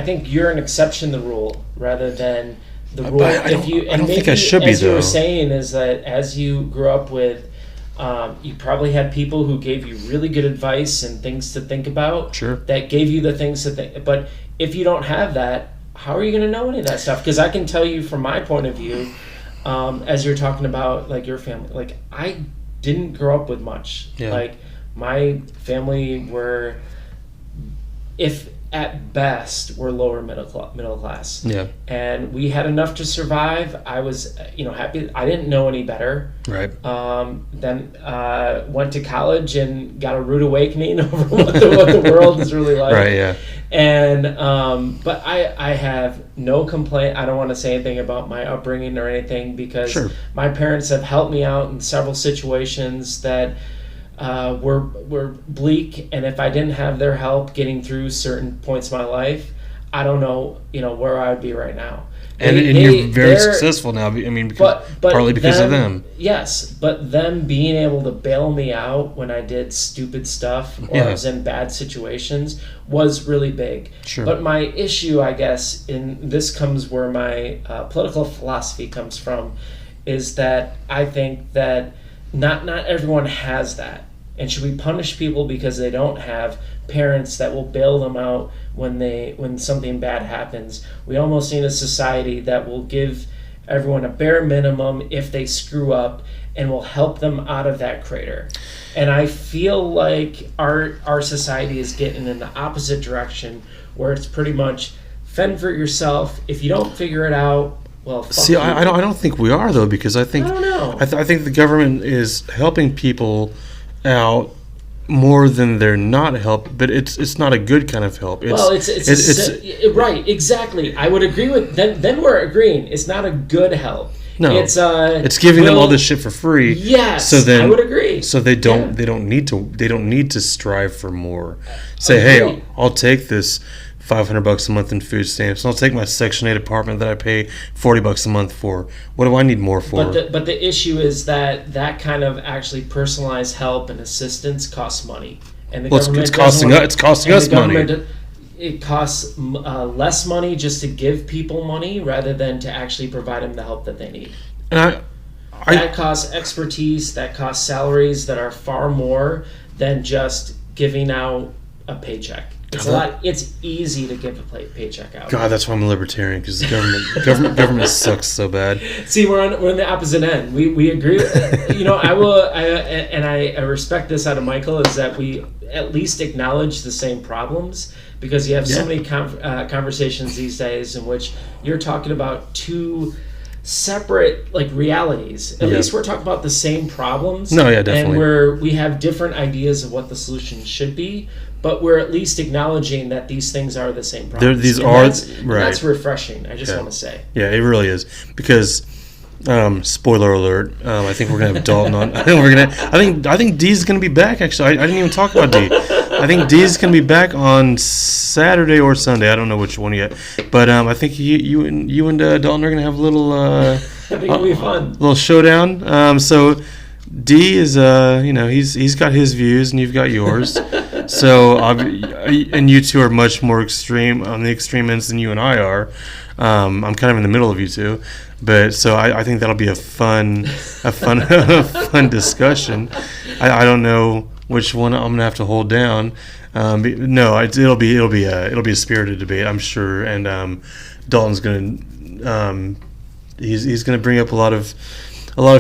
think you're an exception to the rule rather than the rule. I don't think I should be, as though. you were saying, is that as you grew up with, you probably had people who gave you really good advice and things to think about. Sure. That gave you the things to think. But if you don't have that, how are you going to know any of that stuff? Because I can tell you from my point of view, as you're talking about like your family, like I didn't grow up with much. Yeah. Like my family were, if at best, we're lower middle class. Yeah. And we had enough to survive. I was, happy. I didn't know any better. Right. Then went to college and got a rude awakening over what the world is really like. Right, yeah. And but I have no complaint. I don't want to say anything about my upbringing or anything, because my parents have helped me out in several situations that were bleak, and if I didn't have their help getting through certain points of my life, I don't know, where I would be right now. And you're very successful now. I mean, partly because of them. Yes, but them being able to bail me out when I did stupid stuff or I was in bad situations was really big. Sure. But my issue, I guess, in this comes where my political philosophy comes from, is that I think that not everyone has that. And should we punish people because they don't have parents that will bail them out when something bad happens? We almost need a society that will give everyone a bare minimum if they screw up and will help them out of that crater. And I feel like our society is getting in the opposite direction, where it's pretty much fend for yourself. If you don't figure it out, well, fuck see, you. I don't think we are, though, because I think I don't know. I think the government is helping people out more than they're not help, but it's not a good kind of help. It's right, exactly. I would agree with then we're agreeing. It's not a good help. No, it's giving them all this shit for free. Yes, so then, I would agree. So they don't need to strive for more. Say, hey, I'll take this $500 a month in food stamps, and I'll take my Section 8 apartment that I pay $40 a month for. What do I need more for? But the issue is that kind of actually personalized help and assistance costs money, and the government it's costing us money. It costs less money just to give people money rather than to actually provide them the help that they need. And that costs expertise, that costs salaries that are far more than just giving out a paycheck. It's easy to give a paycheck out. God, that's why I'm a libertarian, because the government sucks so bad. See, we're on the opposite end. We agree. I respect this out of Michael, is that we at least acknowledge the same problems, because you have so many conversations these days in which you're talking about two separate realities. At least we're talking about the same problems. No, yeah, definitely. And we have different ideas of what the solution should be, but we're at least acknowledging that these things are the same problems. That's refreshing, I just want to say. Yeah, it really is. Because spoiler alert, I think we're gonna have Dalton on. I think Dee's gonna be back, actually. I didn't even talk about Dee. I think Dee's gonna be back on Saturday or Sunday. I don't know which one yet. But I think you and Dalton are gonna have a little I think it'll be fun. Little showdown. So Dee is he's got his views and you've got yours. So, and you two are much more extreme on the extreme ends than you and I are. I'm kind of in the middle of you two, but so I think that'll be a fun discussion. I don't know which one I'm gonna have to hold down. No, it'll be a spirited debate, I'm sure, and Dalton's gonna he's gonna bring up a lot of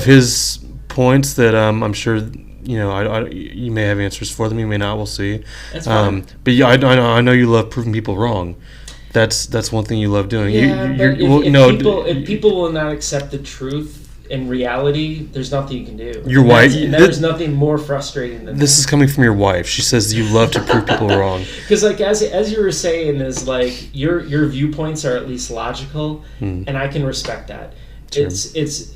his points that I'm sure. You may have answers for them. You may not. We'll see. That's fine. But yeah, I know you love proving people wrong. That's one thing you love doing. Yeah, if people will not accept the truth in reality, there's nothing you can do. Your wife. There's nothing more frustrating than this. Is coming from your wife. She says you love to prove people wrong. Because as you were saying, is your viewpoints are at least logical, and I can respect that. Sure. It's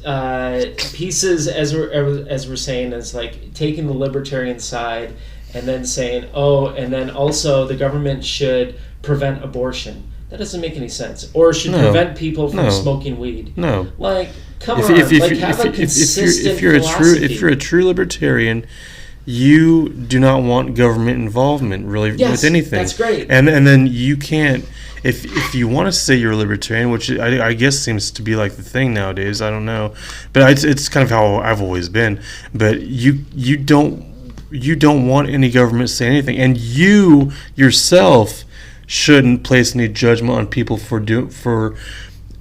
pieces, as we're saying, is taking the libertarian side and then saying, and then also the government should prevent abortion. That doesn't make any sense. Or should prevent people from smoking weed. No. Come on. Have a consistent philosophy. If you're a true libertarian, you do not want government involvement with anything. That's great. And then you can't. If you want to say you're a libertarian, which I guess seems to be the thing nowadays, I don't know, but it's kind of how I've always been. But you don't want any government to say anything, and you yourself shouldn't place any judgment on people for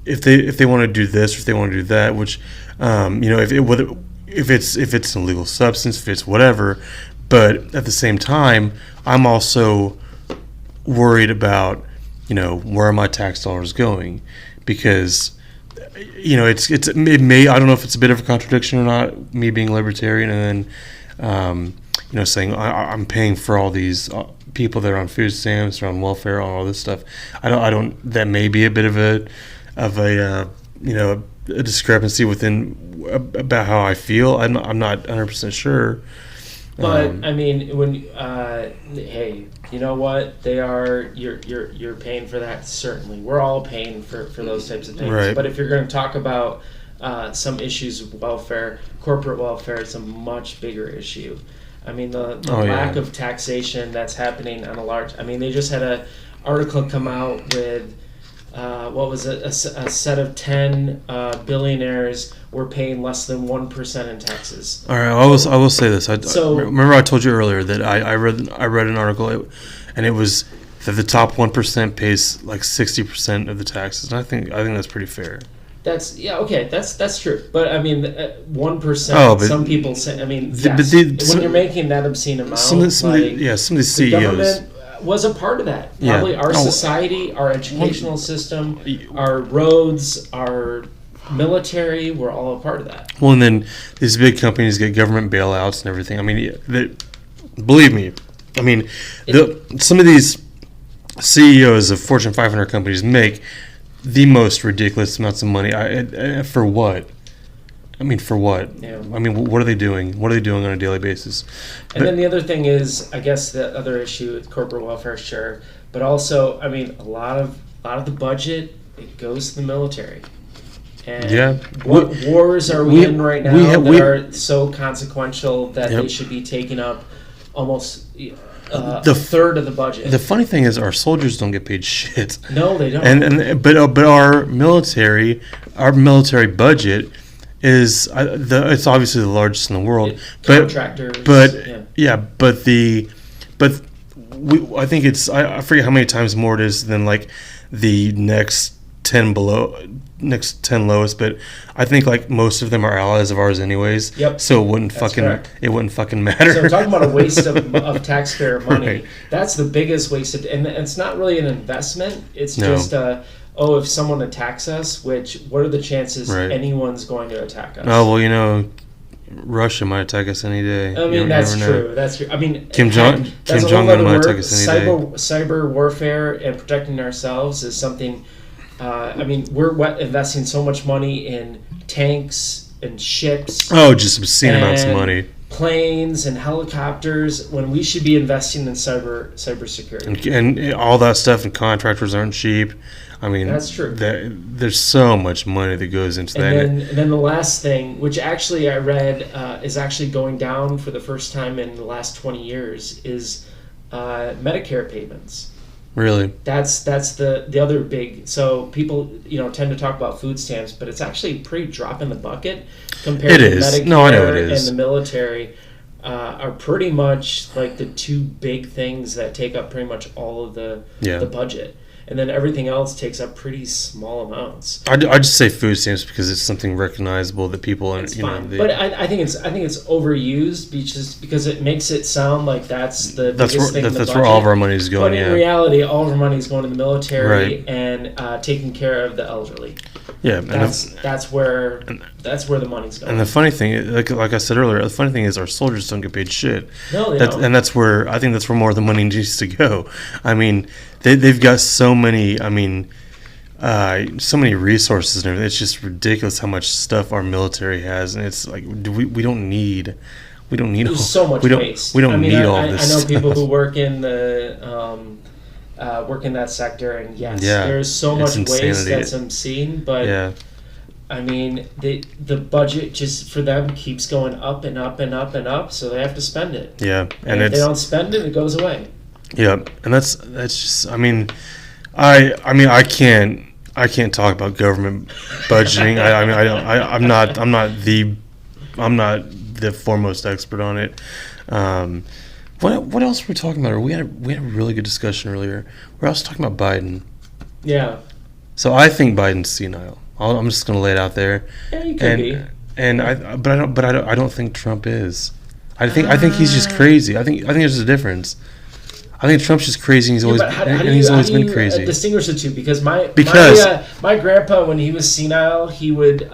if they want to do this or if they want to do that. Which if it's an illegal substance, if it's whatever. But at the same time, I'm also worried about, where are my tax dollars going, because it may, I don't know if it's a bit of a contradiction or not, me being libertarian and then saying I'm paying for all these people that are on food stamps or on welfare, on all this stuff. I don't that may be a bit of a discrepancy within about how I feel. I'm not 100% sure. But I mean, when hey, you know what? They are you're paying for that. Certainly, we're all paying for those types of things. Right. But if you're going to talk about some issues with welfare, corporate welfare, it's a much bigger issue. I mean, the lack of taxation that's happening on a large. I mean, they just had an article come out with. What was it? A set of 10 billionaires were paying less than 1% in taxes. All right, I will say this. Remember I told you earlier that I read an article, and it was that the top 1% pays like 60% of the taxes, and I think that's pretty fair. That's That's true. But I mean, 1%. Oh, some people say. I mean, when you're making that obscene amount, some of these CEOs. The government was a part of that. Probably our society, our educational system, our roads, our military, we're all a part of that. Well, and then these big companies get government bailouts and everything. I mean, believe me, I mean, some of these CEOs of Fortune 500 companies make the most ridiculous amounts of money. For what? I mean, for what? Yeah. I mean, what are they doing? What are they doing on a daily basis? And then the other thing is, I guess the other issue with corporate welfare, sure, but also, I mean, a lot of the budget, it goes to the military. And what wars are we in right now that are so consequential that they should be taking up almost a third of the budget? The funny thing is, our soldiers don't get paid shit. No, they don't. But our military budget is it's obviously the largest in the world. Contractors. I think it's I forget how many times more it is than like the next 10 lowest, but I think like most of them are allies of ours anyways. Yep. So it wouldn't fucking matter. So we're talking about a waste of taxpayer money. Right. That's the biggest waste of, and it's not really an investment. It's just if someone attacks us, what are the chances anyone's going to attack us? Oh, well, Russia might attack us any day. I mean, that's true. That's true. I mean, Kim Jong-un might attack us any day. Cyber warfare and protecting ourselves is something. I mean, we're investing so much money in tanks and ships. Oh, just obscene amounts of money. Planes and helicopters, when we should be investing in cybersecurity. And all that stuff, and contractors aren't cheap. I mean, that's true. There's so much money that goes into that. And then the last thing, which actually I read is actually going down for the first time in the last 20 years, is Medicare payments. Really? That's the other big. So people tend to talk about food stamps, but it's actually a pretty drop in the bucket compared to Medicare. No, I know it is. And the military are pretty much like the two big things that take up pretty much all of the budget. And then everything else takes up pretty small amounts. I just say food stamps because it's something recognizable that people. It's fine. But I think it's overused because it makes it sound like that's the biggest thing in the budget. That's where all of our money is going. But in reality, all of our money is going to the military and taking care of the elderly. Yeah, that's where the money's going. And the funny thing, like I said earlier, the funny thing is our soldiers don't get paid shit. No, they don't. And that's where more of the money needs to go. I mean, they've got so many. I mean, so many resources and everything. It's just ridiculous how much stuff our military has, and it's like we don't need. There's so much waste. We don't need all this. I know people who work in the. Work in that sector, and there's so much waste that's obscene, but I mean the budget just for them keeps going up and up and up and up, so they have to spend it. Yeah, and if they don't spend it, it goes away. Yeah, and that's just. I mean, I can't talk about government budgeting. I'm not the foremost expert on it. What else were we talking about? We had a really good discussion earlier. We're also talking about Biden. Yeah. So I think Biden's senile. I'm just going to lay it out there. Yeah, you could be. And I don't think Trump is. I think he's just crazy. I think there's a difference. I think Trump's just crazy. And he's always been crazy. Distinguish the two because my grandpa, when he was senile, he would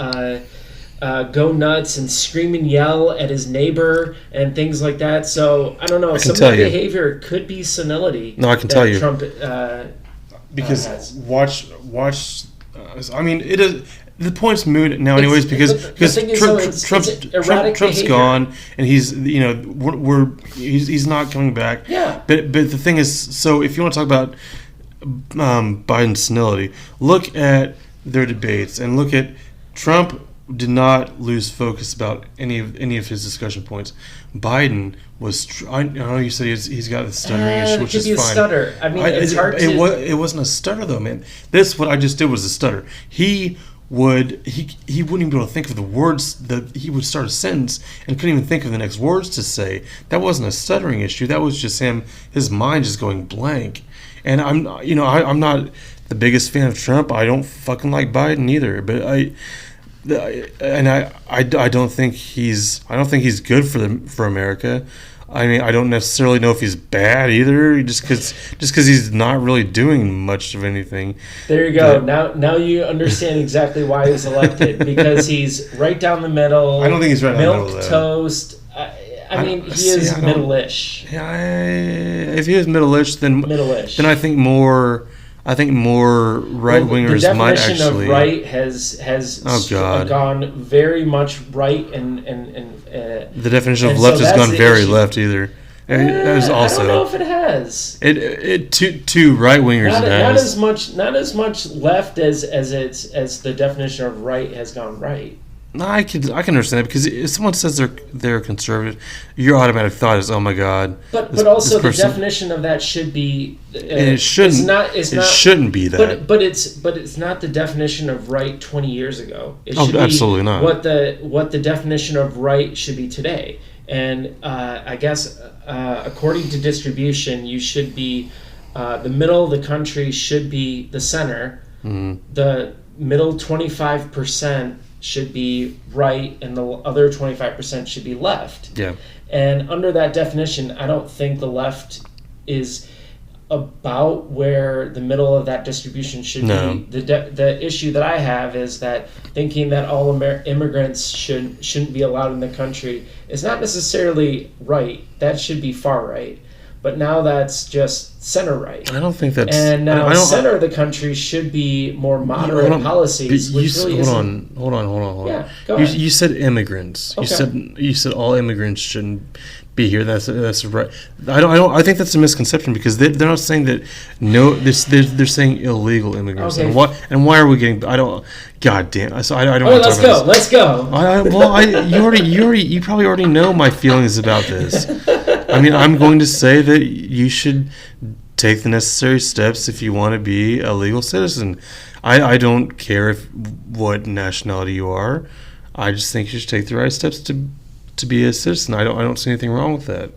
go nuts and scream and yell at his neighbor and things like that. So I don't know. Some of the behavior could be senility. No, I can tell you. Trump, because watch. I mean, it is. The point's moot now, anyways, because Trump's gone, and he's he's not coming back. Yeah. But the thing is, so if you want to talk about Biden's senility, look at their debates and look at Trump. Did not lose focus about any of his discussion points. Biden was. I know you said he's got a stuttering issue, which is fine. It could be a stutter. I mean, it's hard to. It wasn't a stutter though, man. What I just did was a stutter. He wouldn't even be able to think of the words that he would start a sentence and couldn't even think of the next words to say. That wasn't a stuttering issue. That was just his mind just going blank. And I'm not the biggest fan of Trump. I don't fucking like Biden either. But I don't think he's good for America. I mean, I don't necessarily know if he's bad either, just because he's not really doing much of anything. There you go. Now you understand exactly why he was elected, because he's right down the middle. I don't think he's right down the middle. Milk toast. I mean, he is middle-ish. Yeah, if he is middle-ish, then I think more right wingers might actually. The definition of right has gone very much right, and the definition of left has gone very left either. There's also, I don't know if it has. It two right wingers not as much left as the definition of right has gone right. No, I can understand that, because if someone says they're conservative, your automatic thought is, oh my God. But also the definition of that should be. It shouldn't. It shouldn't be that. But it's not the definition of right 20 years ago. It should absolutely not. What the definition of right should be today, and I guess according to distribution, you should be the middle of the country should be the center. Mm-hmm. The middle 25% should be right, and the other 25% should be left. Yeah. And under that definition, I don't think the left is about where the middle of that distribution should be. The issue that I have is that thinking that all immigrants shouldn't be allowed in the country is not necessarily right. That should be far right. But now that's just center right. I don't think that's. And now center of the country should be more moderate policies. Hold on. Yeah, go ahead. You said immigrants. Okay. You said all immigrants shouldn't be here. That's right. I think that's a misconception, because they're not saying that. No, they're saying illegal immigrants. Okay. And why are we getting? I don't. God damn. So I don't. Okay, let's go. You probably already know my feelings about this. I mean, I'm going to say that you should take the necessary steps if you want to be a legal citizen. I don't care what nationality you are. I just think you should take the right steps to be a citizen. I don't see anything wrong with that.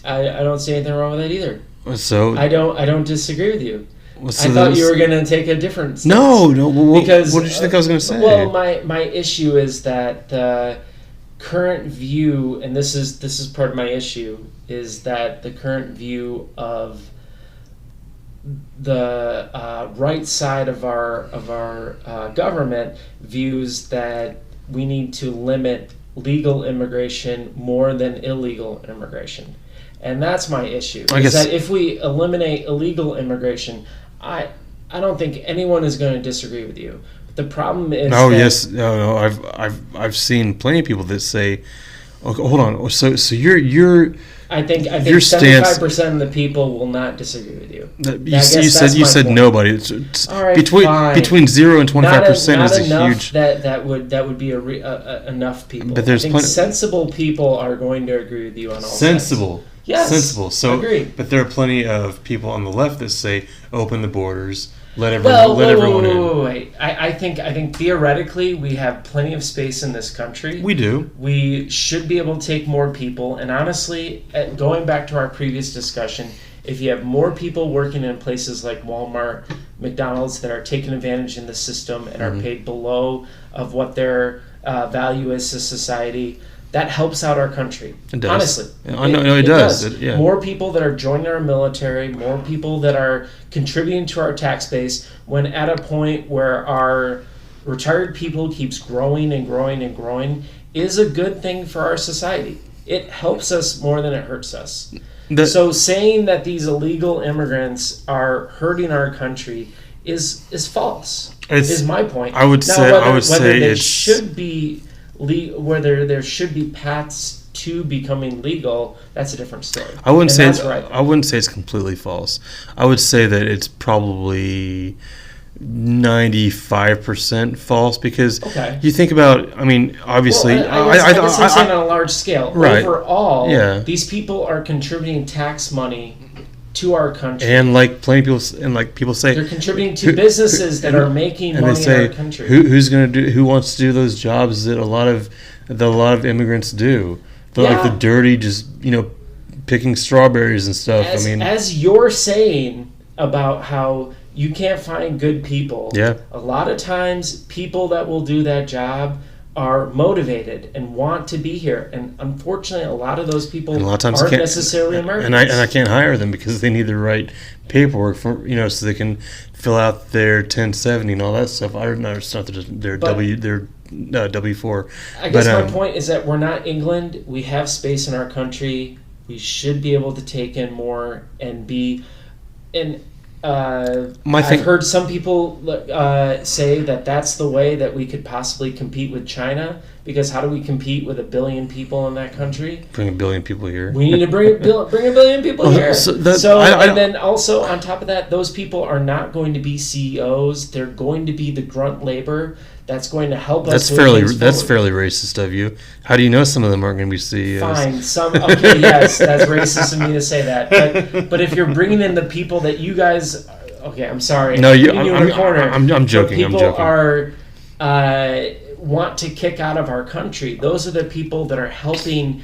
I don't see anything wrong with that either. So I don't disagree with you. I thought you were going to take a different stance. No. Because what did you think I was going to say? Well, my issue is that the current view, and this is part of my issue, is that the current view of the right side of our government views that we need to limit legal immigration more than illegal immigration, and that's my issue. Is that if we eliminate illegal immigration, I don't think anyone is going to disagree with you. The problem is. I've seen plenty of people that say, okay, hold on. So you're. I think 75% of the people will not disagree with you. You said nobody. All right, between 0 and 25% is a huge. That would be enough people. But I think sensible people are going to agree with you on all. Sensible. Sides. Yes. Sensible. So agree. But there are plenty of people on the left that say open the borders. Let everyone in. Wait. I think theoretically we have plenty of space in this country. We do. We should be able to take more people. And honestly, going back to our previous discussion, if you have more people working in places like Walmart, McDonald's that are taking advantage in the system and are paid below of what their value is to society, that helps out our country. It does. Honestly. It does. Yeah. More people that are joining our military, more people that are contributing to our tax base, when at a point where our retired people keeps growing and growing and growing, is a good thing for our society. It helps us more than it hurts us. So saying that these illegal immigrants are hurting our country is false. Is my point. I would say there should be whether there should be paths to becoming legal. That's a different story. I wouldn't say it's completely false. I would say that it's probably 95% false, because you think about, I mean, obviously, I guess I'm saying on a large scale. Right. Overall, these people are contributing tax money to our country, and like plenty of people, and like people say, they're contributing to businesses that are making money in our country. Who wants to do those jobs that a lot of immigrants do? Like the dirty, just picking strawberries and stuff. As you're saying about how you can't find good people. Yeah. A lot of times, people that will do that job are motivated and want to be here, and unfortunately, a lot of those people aren't necessarily Americans. And I can't hire them because they need the right paperwork so they can fill out their 1070 and all that stuff. I don't know, it's not their W-4. I guess my point is that we're not England. We have space in our country. We should be able to take in more and be I've heard some people say that that's the way that we could possibly compete with China, because how do we compete with 1 billion people in that country? Bring 1 billion people here. We need to bring 1 billion people here. And then also on top of that, those people are not going to be CEOs. They're going to be the grunt labor that's going to help us. That's fairly racist of you. How do you know some of them aren't going to be CEOs? Fine, yes, that's racist of me to say that. But if you're bringing in the people that you guys, I'm sorry. No, I'm joking. People are want to kick out of our country. Those are the people that are helping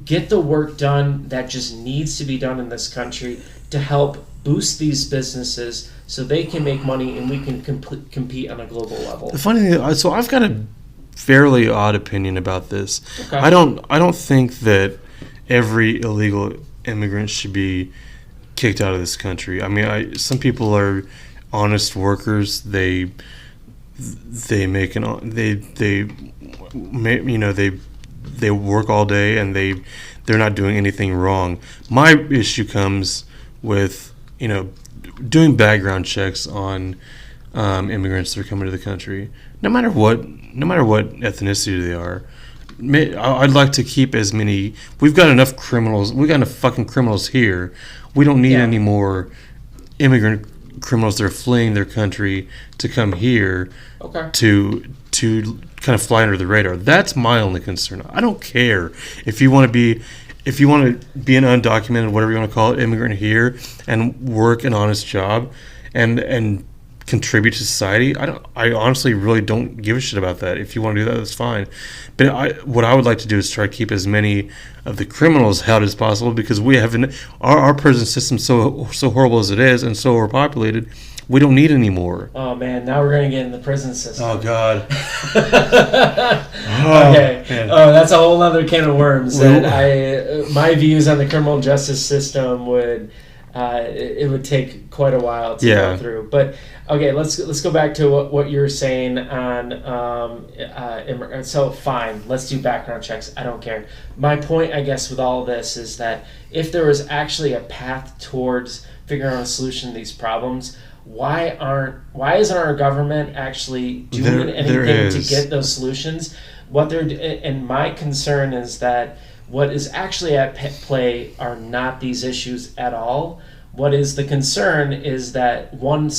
get the work done that just needs to be done in this country to help boost these businesses so they can make money and we can compete on a global level. The funny thing, so I've got a fairly odd opinion about this. Okay. I don't think that every illegal immigrant should be kicked out of this country. I mean, some people are honest workers. They work all day and they're not doing anything wrong. My issue comes with doing background checks on immigrants that are coming to the country, no matter what ethnicity they are. I'd like to keep as many. We've got enough criminals. We've got enough fucking criminals here. We don't need any more immigrant criminals that are fleeing their country to come here to kind of fly under the radar. That's my only concern. I don't care if you want to be an undocumented, whatever you want to call it, immigrant here and work an honest job and contribute to society. I honestly really don't give a shit about that. If you want to do that, that's fine. But what I would like to do is try to keep as many of the criminals out as possible, because we have our prison system so horrible as it is and so overpopulated. We don't need any more. Oh man, now we're gonna get in the prison system. Oh God. Okay. Man. Oh, that's a whole other can of worms. And my views on the criminal justice system would take quite a while to go through. But okay, let's go back to what you're saying on immigrants. So fine, let's do background checks. I don't care. My point, I guess, with all this is that if there was actually a path towards figuring out a solution to these problems, why isn't our government actually doing anything to get those solutions? And my concern is that what is actually at play are not these issues at all. What is the concern is that one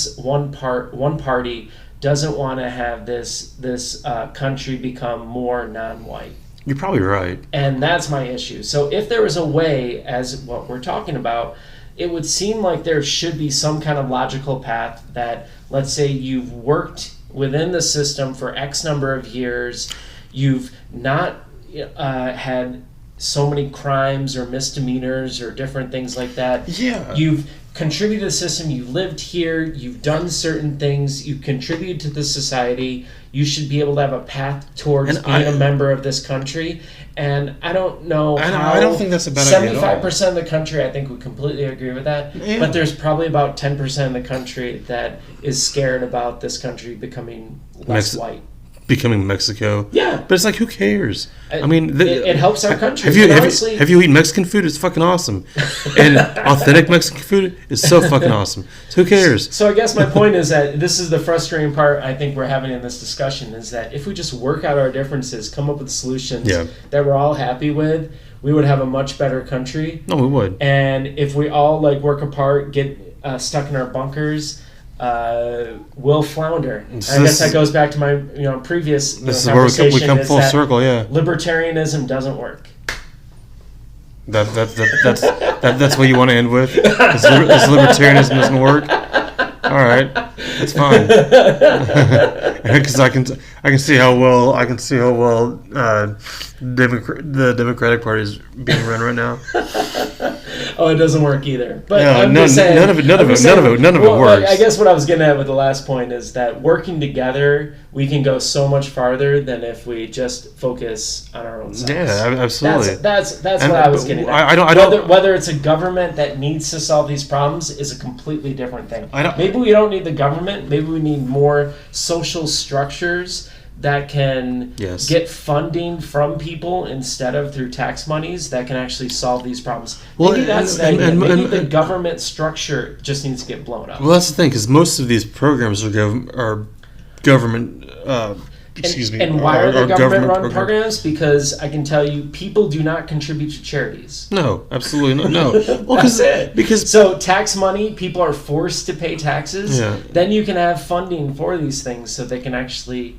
party doesn't want to have this country become more non-white. You're probably right. And that's my issue. So if there was a way, as what we're talking about, it would seem like there should be some kind of logical path that, let's say you've worked within the system for X number of years, you've not had so many crimes or misdemeanors or different things like that. Yeah. You've contribute to the system. You lived here. You've done certain things. You contribute to the society. You should be able to have a path towards being a member of this country. And I don't know how. I don't think that's a bad idea at all. 75% of the country, I think, would completely agree with that. Yeah. But there's probably about 10% of the country that is scared about this country becoming less white. Becoming Mexico. Yeah. But it's like, who cares? I mean, it helps our country. Have you eaten Mexican food? It's fucking awesome. And authentic Mexican food is so fucking awesome. So who cares? So I guess my point is that this is the frustrating part I think we're having in this discussion, is that if we just work out our differences, come up with solutions that we're all happy with, we would have a much better country. No, we would. And if we all like work apart, get stuck in our bunkers, will flounder. I guess that goes back to my previous this is where we come full circle. Yeah, libertarianism doesn't work. That's what you want to end with. This libertarianism doesn't work. All right, that's fine. Because I can see how well the Democratic Party is being run right now. Oh, it doesn't work either. But yeah, I'm just saying, none of it works. I guess what I was getting at with the last point is that working together, we can go so much farther than if we just focus on our own selves. Yeah, absolutely. That's what I was getting at. Whether it's a government that needs to solve these problems is a completely different thing. Maybe we don't need the government. Maybe we need more social structures that can get funding from people instead of through tax monies that can actually solve these problems. Maybe that's the idea. Maybe the government structure just needs to get blown up. Well, that's the thing, because most of these programs are government. And why are they government-run programs? Because I can tell you, people do not contribute to charities. No, absolutely no. Well, that's it. So tax money, people are forced to pay taxes. Yeah. Then you can have funding for these things so they can actually.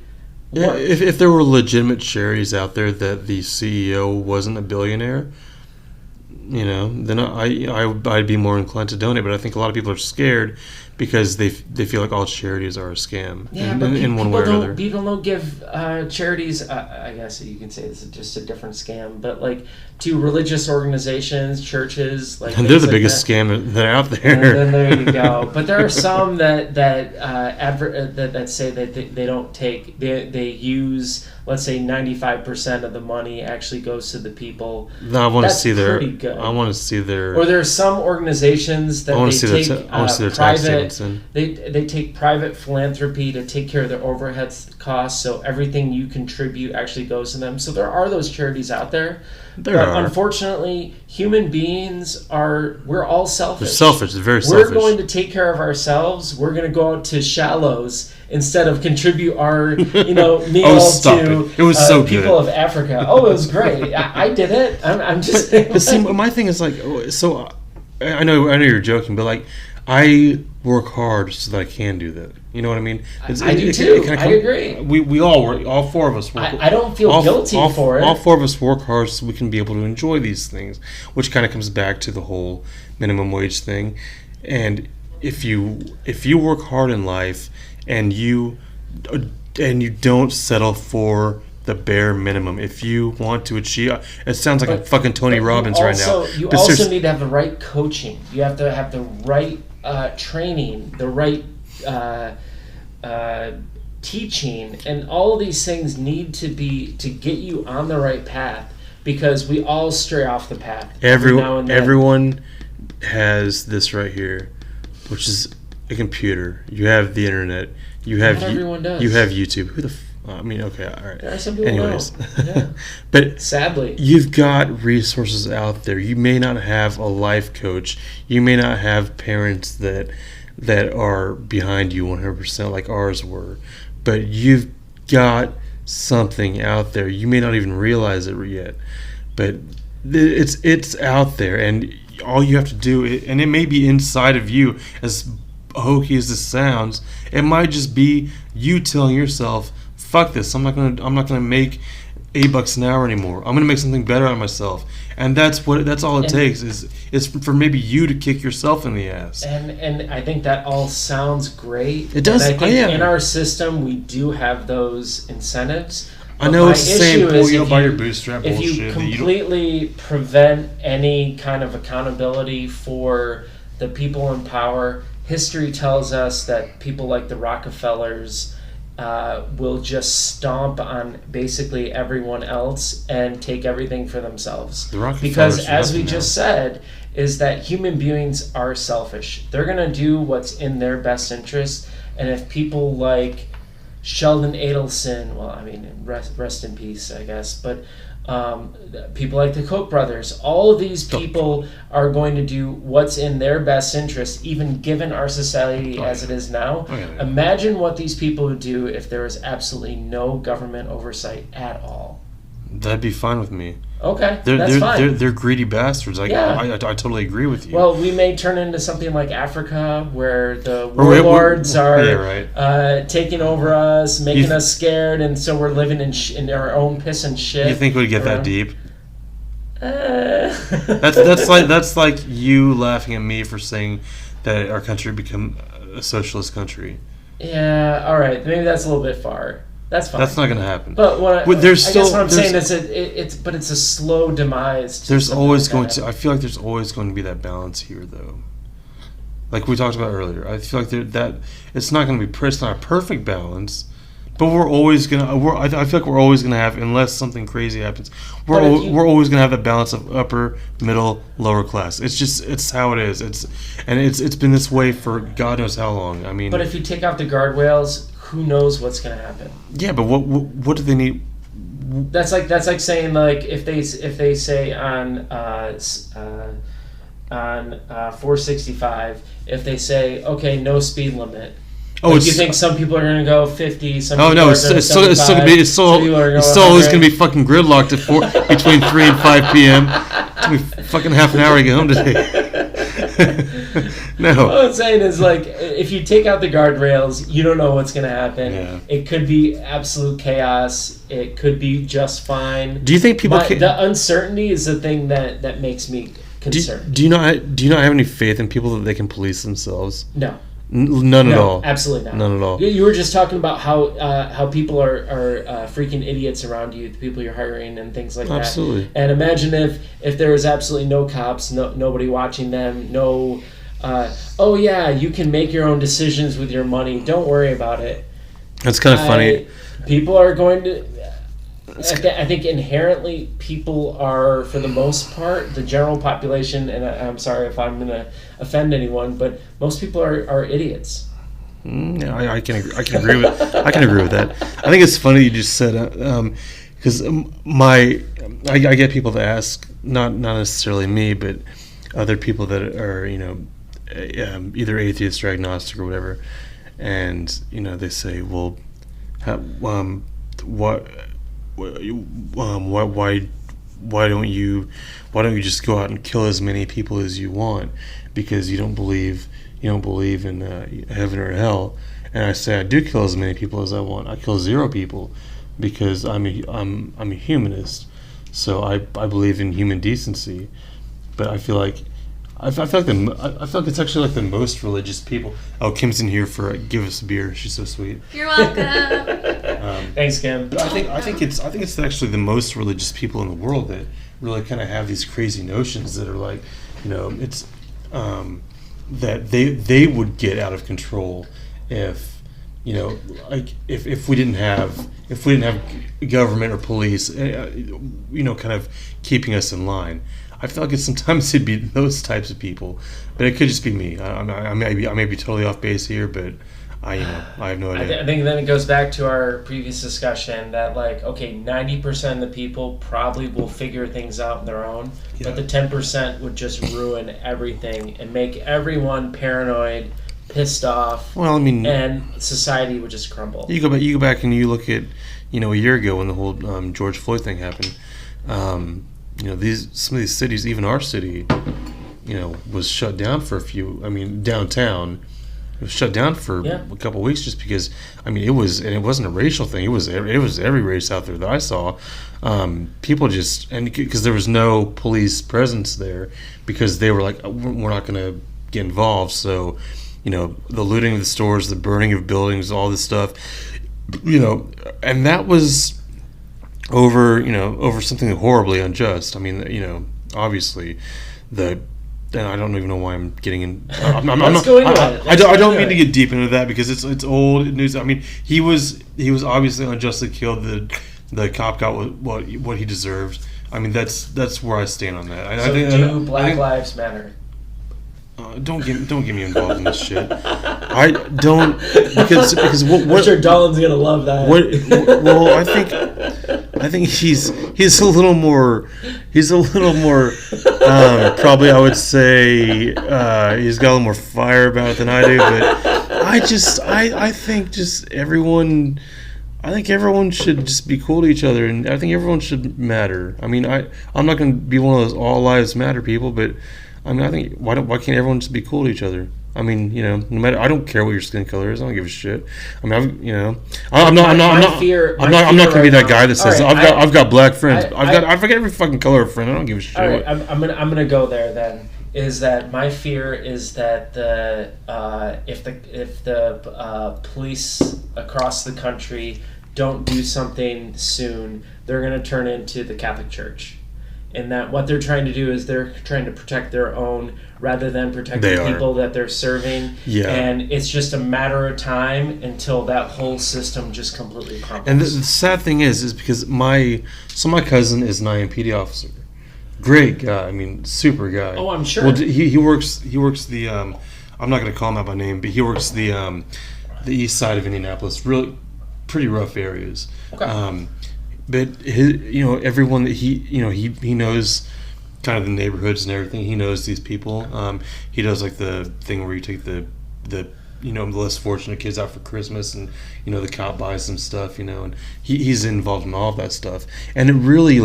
Yeah, if there were legitimate charities out there that the CEO wasn't a billionaire, then I'd be more inclined to donate. But I think a lot of people are scared because they feel like all charities are a scam. Yeah, in one way or another. People don't give charities. I guess you can say this is just a different scam, but like to religious organizations, churches, like and they're the biggest scam that are out there. And then there you go. But there are some that say that they don't take. They use, let's say 95% of the money actually goes to the people. No, I want to see their. Good. I want to see their. Or there are some organizations that take private. They take private philanthropy to take care of their overhead costs, so everything you contribute actually goes to them. So there are those charities out there. Unfortunately, human beings we're all selfish. They're selfish. They're very selfish. We're going to take care of ourselves. We're going to go out to shallows instead of contribute our meal to it was so people good. of Africa. Oh, it was great. I did it. I'm just. But see, my thing is like, so I know you're joking, but like, I work hard so that I can do that. You know what I mean? I do too. I agree. We all work. All four of us work. I don't feel guilty for it. All four of us work hard so we can be able to enjoy these things, which kind of comes back to the whole minimum wage thing. And if you work hard in life and you don't settle for the bare minimum, if you want to achieve, it sounds like I'm fucking Tony Robbins right now. You also need to have the right coaching. You have to have the right training, the right teaching, and all of these things need to get you on the right path, because we all stray off the path. Everyone has this right here, which is a computer. You have the internet. You have everyone does. You have YouTube. Who the I mean, okay, all right. There are some people. Anyways, yeah. But sadly, you've got resources out there. You may not have a life coach. You may not have parents that are behind you 100% like ours were, but you've got something out there. You may not even realize it yet, but it's out there, and all you have to do, and it may be inside of you, as hokey as this sounds, it might just be you telling yourself, fuck this, I'm not gonna make $8 an hour anymore. I'm gonna make something better out of myself. And that's all it takes is for maybe you to kick yourself in the ass. And I think that all sounds great. It does. And I think in our system we do have those incentives. I know it's the same buy your bootstrap bullshit. If you completely prevent any kind of accountability for the people in power. History tells us that people like the Rockefellers will just stomp on basically everyone else and take everything for themselves. Because as we just said, is that human beings are selfish. They're going to do what's in their best interest. And if people like Sheldon Adelson, well, I mean, rest in peace, I guess, but people like the Koch brothers, all of these people are going to do what's in their best interest, even given our society as it is now. Imagine what these people would do if there was absolutely no government oversight at all. That'd be fine with me. Okay, that's fine. They're greedy bastards. I totally agree with you. Well, we may turn into something like Africa, where the warlords are taking over us, making us scared, and so we're living in our own piss and shit. You think we'd get that deep? That's like you laughing at me for saying that our country become a socialist country. Yeah, all right. Maybe that's a little bit far. That's fine. That's not going to happen. But I guess what I'm saying is it's a slow demise. There's always going to. I feel like there's always going to be that balance here, though. Like we talked about earlier, I feel like that it's not going to be. It's not a perfect balance, but we're always gonna. I feel like we're always going to have, unless something crazy happens. We're always going to have that balance of upper, middle, lower class. It's how it is. It's been this way for God knows how long. I mean. But if you take out the guardrails, who knows what's going to happen? Yeah, but what do they need? That's like saying, like, if they say on 465, if they say, okay, no speed limit. Oh, you think some people are going to go 50? It's still always going to be fucking gridlocked between 3 and 5 p.m. It took me fucking half an hour to get home today. No. What I'm saying is, like, if you take out the guardrails, you don't know what's going to happen. Yeah. It could be absolute chaos. It could be just fine. Do you think people the uncertainty is the thing that makes me concerned. Do you not have any faith in people that they can police themselves? No. None at all. Absolutely not. None at all. You were just talking about how people are freaking idiots around you, the people you're hiring and things like that. Absolutely. And imagine if there was absolutely no cops, nobody watching them, no. Oh yeah, you can make your own decisions with your money. Don't worry about it. That's kind of funny. People are going to. I think inherently people are, for the most part, the general population, and I'm sorry if I'm going to offend anyone, but most people are idiots. Yeah, I can agree with that. I think it's funny you just said because I get people to ask, not necessarily me, but other people that are either atheist or agnostic or whatever, and they say, well, why don't you just go out and kill as many people as you want because you don't believe in heaven or hell? And I say I do kill as many people as I want. I kill 0 people because I'm a humanist, so I believe in human decency. But I feel like it's actually like the most religious people. Oh, Kim's in here for give us a beer. She's so sweet. You're welcome. Thanks, Kim. I think it's actually the most religious people in the world that really kind of have these crazy notions that are like, it's that they would get out of control if if we didn't have government or police kind of keeping us in line. I feel like sometimes it'd be those types of people, but it could just be me. I may be totally off base here, but I have no idea. I think then it goes back to our previous discussion that 90% of the people probably will figure things out on their own, but the 10% would just ruin everything and make everyone paranoid, pissed off. Well, I mean, and society would just crumble. You go back and you look at a year ago when the whole George Floyd thing happened. Some of these cities, even our city, was shut down for a few. I mean, downtown, it was shut down for a couple of weeks just because. I mean, it wasn't a racial thing. It was every race out there that I saw. People just because there was no police presence there because they were like, we're not going to get involved. So, the looting of the stores, the burning of buildings, all this stuff, and that was over something horribly unjust. I mean, obviously the I don't even know why I'm getting in. I'm not, I don't mean to get deep into that because it's old news. I mean, he was obviously unjustly killed. The cop got what he deserved. I mean, that's where I stand on that. Do Black Lives Matter? Don't get me involved in this shit. I don't because what Mr. Dolan's gonna love that. Well, I think he's a little more probably I would say he's got a little more fire about it than I do. But I think everyone should just be cool to each other, and I think everyone should matter. I mean, I'm not going to be one of those all lives matter people, but I mean, I think why can't everyone just be cool to each other? I mean, no matter. I don't care what your skin color is. I don't give a shit. I mean, I'm not going to be that guy that says I've got black friends. I've got every fucking color of friend. I don't give a shit. All right, I'm gonna go there then. Is that my fear? Is that if the police across the country don't do something soon, they're going to turn into the Catholic Church. And that what they're trying to do is they're trying to protect their own rather than protect the people that they're serving. Yeah. And it's just a matter of time until that whole system just completely crumbles. And the sad thing is because my cousin is an IMPD officer. Great guy. I mean, super guy. Oh, I'm sure. Well, he works the I'm not going to call him out by name, but he works the east side of Indianapolis. Really pretty rough areas. Okay. But everyone that he knows kind of the neighborhoods and everything. He knows these people. He does like the thing where you take the less fortunate kids out for Christmas, and the cop buys some stuff, and he's involved in all of that stuff. And it really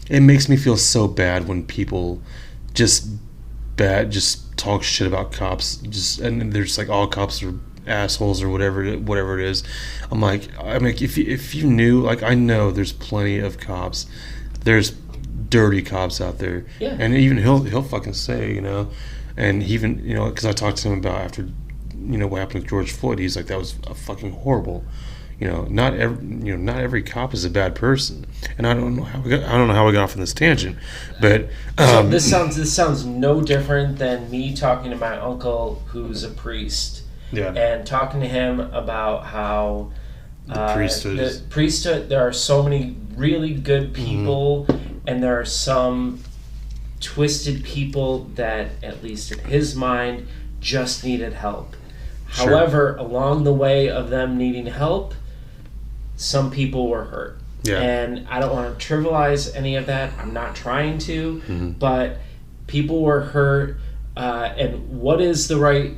it makes me feel so bad when people just talk shit about cops, and they're just like all cops are assholes or whatever it is. I'm like if you knew, I know there's plenty of cops. There's dirty cops out there. Yeah. And even he'll fucking say, and he even because I talked to him about after what happened with George Floyd. He's like, that was a fucking horrible. Not every cop is a bad person, and I don't know how we got off on this tangent, but so this sounds no different than me talking to my uncle who's a priest. Yeah. And talking to him about how the priesthood, there are so many really good people, and there are some twisted people that, at least in his mind, just needed help. Sure. However, along the way of them needing help, some people were hurt. Yeah. And I don't want to trivialize any of that. I'm not trying to, but people were hurt. And what is the right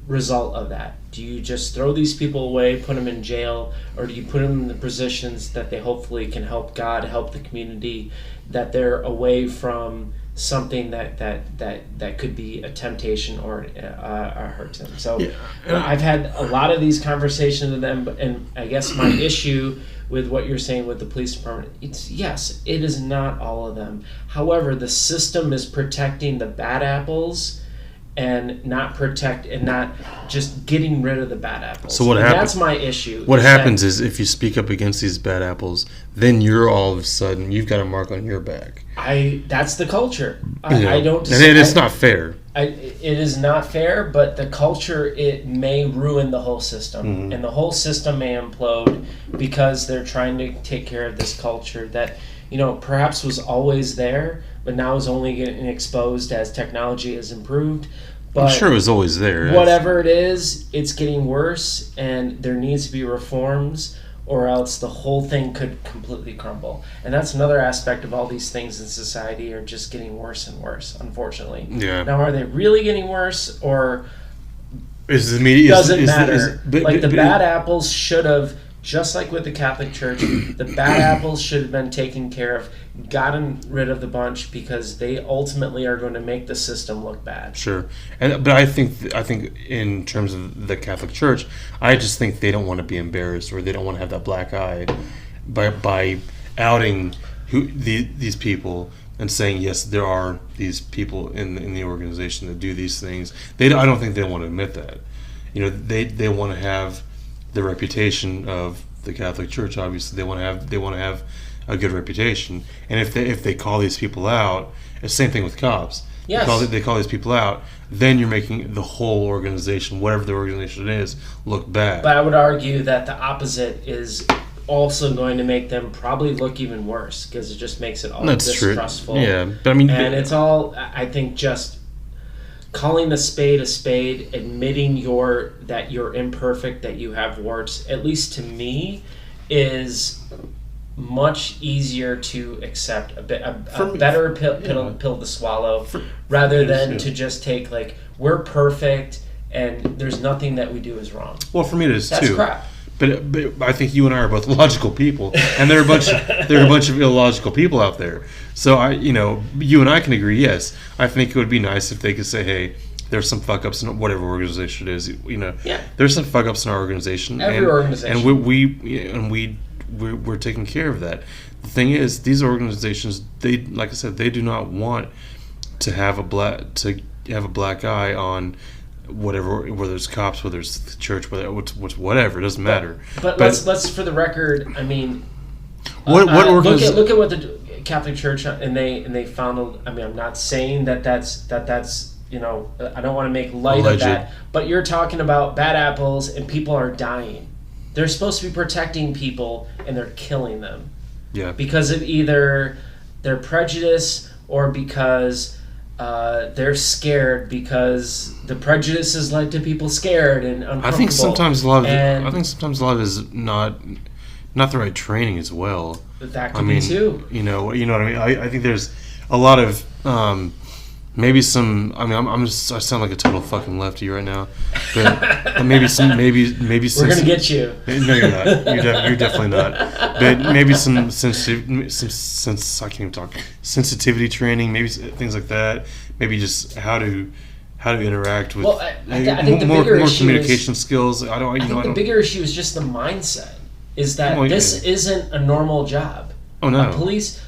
result of that? Do you just throw these people away, put them in jail, or do you put them in the positions that they hopefully can help God, help the community, that they're away from something that could be a temptation or hurt them? So I've had a lot of these conversations with them, and I guess my issue with what you're saying with the police department, it is not all of them. However, the system is protecting the bad apples and not just getting rid of the bad apples. So what happens? That's my issue. What happens is if you speak up against these bad apples, then you're all of a sudden you've got a mark on your back. That's the culture. I don't. And it's not fair. It is not fair, but the culture, it may ruin the whole system, and the whole system may implode because they're trying to take care of this culture that perhaps was always there, but now is only getting exposed as technology has improved. But I'm sure it was always there. Whatever it is, it's getting worse, and there needs to be reforms, or else the whole thing could completely crumble. And that's another aspect of all these things in society are just getting worse and worse, unfortunately. Yeah. Now, are they really getting worse, or is the media doesn't matter? The bad apples should have, just like with the Catholic Church, the bad apples should have been taken care of, gotten rid of the bunch, because they ultimately are going to make the system look bad. Sure, but I think in terms of the Catholic Church, I just think they don't want to be embarrassed, or they don't want to have that black eye by outing these people and saying, yes, there are these people in the organization that do these things. I don't think they want to admit that. They want to have the reputation of the Catholic Church. Obviously, they want to have a good reputation. And if they call these people out, it's the same thing with cops. Yes. They call these people out. Then you're making the whole organization, whatever the organization is, look bad. But I would argue that the opposite is also going to make them probably look even worse because it just makes it all distrustful. Yeah, but I mean, and it's all, I think, just calling a spade, admitting that you're imperfect, that you have warts, at least to me, is much easier to accept, a better pill to swallow, rather than to just take, like, we're perfect and there's nothing that we do is wrong. Well, for me it is That's too. Crap. But I think you and I are both logical people, and there are a bunch of illogical people out there. So you and I can agree. Yes, I think it would be nice if they could say, "Hey, there's some fuck ups in whatever organization it is." There's some fuck ups in our organization. Every organization, and we're taking care of that. The thing is, these organizations, like I said, they do not want to have a black eye on whatever, whether it's cops, whether it's the church, whatever, it doesn't matter. But let's for the record, I mean, look at what the Catholic Church and they found. I mean, I'm not saying that's I don't want to make light of that, but you're talking about bad apples and people are dying. They're supposed to be protecting people and they're killing them. Yeah. Because of either their prejudice or because they're scared, because the prejudice has led to people scared and uncomfortable. I think sometimes a lot of it is not the right training as well. That could be too. You know what I mean? I think there's a lot of maybe some. I mean, I sound like a total fucking lefty right now, but maybe we're gonna get you. No, you're not. You're definitely not. But maybe some I can't even talk. Sensitivity training, maybe things like that. Maybe just how to interact with. Well, I think the bigger issue communication skills. I think the bigger issue is just the mindset. Is that this isn't a normal job? Oh no, police.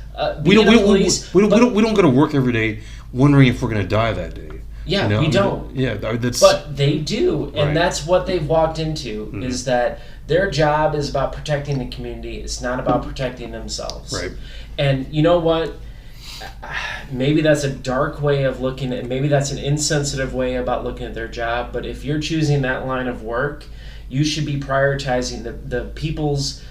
We don't go to work every day wondering if we're going to die that day. Yeah, we don't. Yeah, that's. But they do, and right. That's what they've walked into. Mm-hmm. Is that their job is about protecting the community. It's not about protecting themselves. Right. And you know what? Maybe that's a dark way of looking at. Maybe that's an insensitive way about looking at their job. But if you're choosing that line of work, you should be prioritizing the people's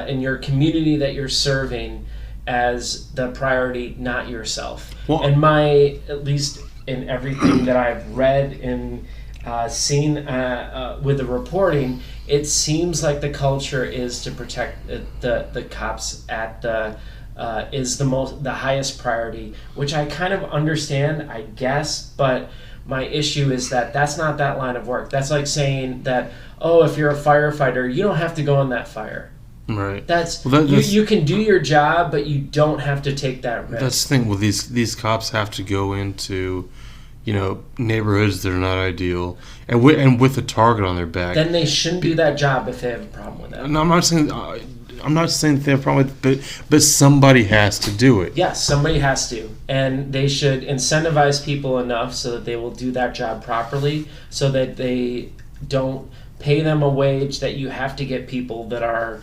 in your community that you're serving as the priority, not yourself. Well, and at least in everything that I've read and seen with the reporting, it seems like the culture is to protect the cops at is the highest priority, which I kind of understand, I guess, but my issue is that that's not that line of work. That's like saying that, if you're a firefighter, you don't have to go in that fire. Right. You can do your job, but you don't have to take that risk. That's the thing. Well, these cops have to go into, neighborhoods that are not ideal, and with a target on their back. Then they shouldn't do that job if they have a problem with that. No, I'm not saying they have a problem with it, but somebody has to do it. Yes, somebody has to, and they should incentivize people enough so that they will do that job properly, so that they don't pay them a wage that you have to get people that are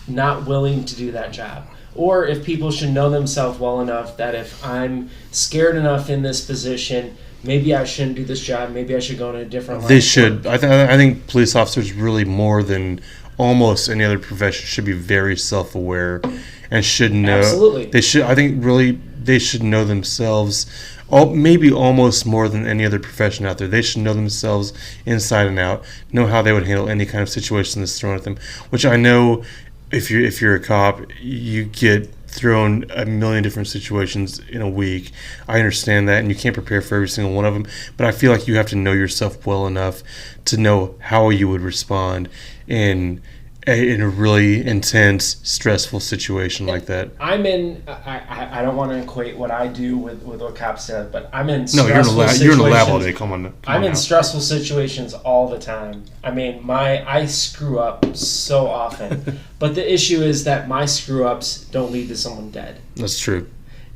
not willing to do that job. Or if people should know themselves well enough that if I'm scared enough in this position, maybe I shouldn't do this job, maybe I should go in a different line. They should. I think police officers, really more than almost any other profession, should be very self-aware and should know. Absolutely. They should. I think really they should know themselves. Maybe almost more than any other profession out there. They should know themselves inside and out, know how they would handle any kind of situation that's thrown at them, which I know if you're a cop, you get thrown a million different situations in a week. I understand that, and you can't prepare for every single one of them, but I feel like you have to know yourself well enough to know how you would respond in a really intense, stressful situation like that. I don't want to equate what I do with what cops said, but I'm in No, stressful situations. you're in a lab all day. Come on I'm in now. stressful situations all the time. I mean, I screw up so often. But the issue is that my screw-ups don't lead to someone dead. That's true.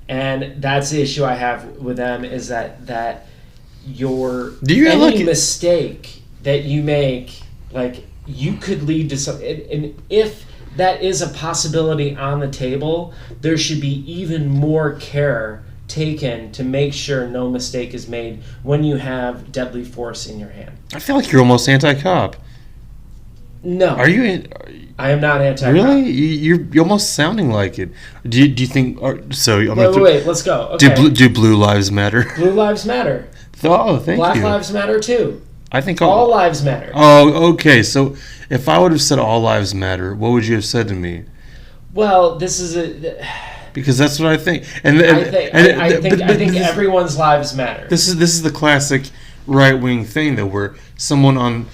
And that's the issue I have with them, is that mistake that you make, like, you could lead to some, and if that is a possibility on the table, there should be even more care taken to make sure no mistake is made when you have deadly force in your hand. I feel like you're almost anti-cop. No. Are you? I am not anti-cop. Really? You're almost sounding like it. Do you think? Wait. Let's go. Okay. Do Blue Lives Matter? Blue Lives Matter. Oh, thank you. Black Lives Matter too. I think all lives matter. Oh, okay. So if I would have said all lives matter, what would you have said to me? Well, this is because that's what I think. I think everyone's lives matter. This is the classic right-wing thing that where someone on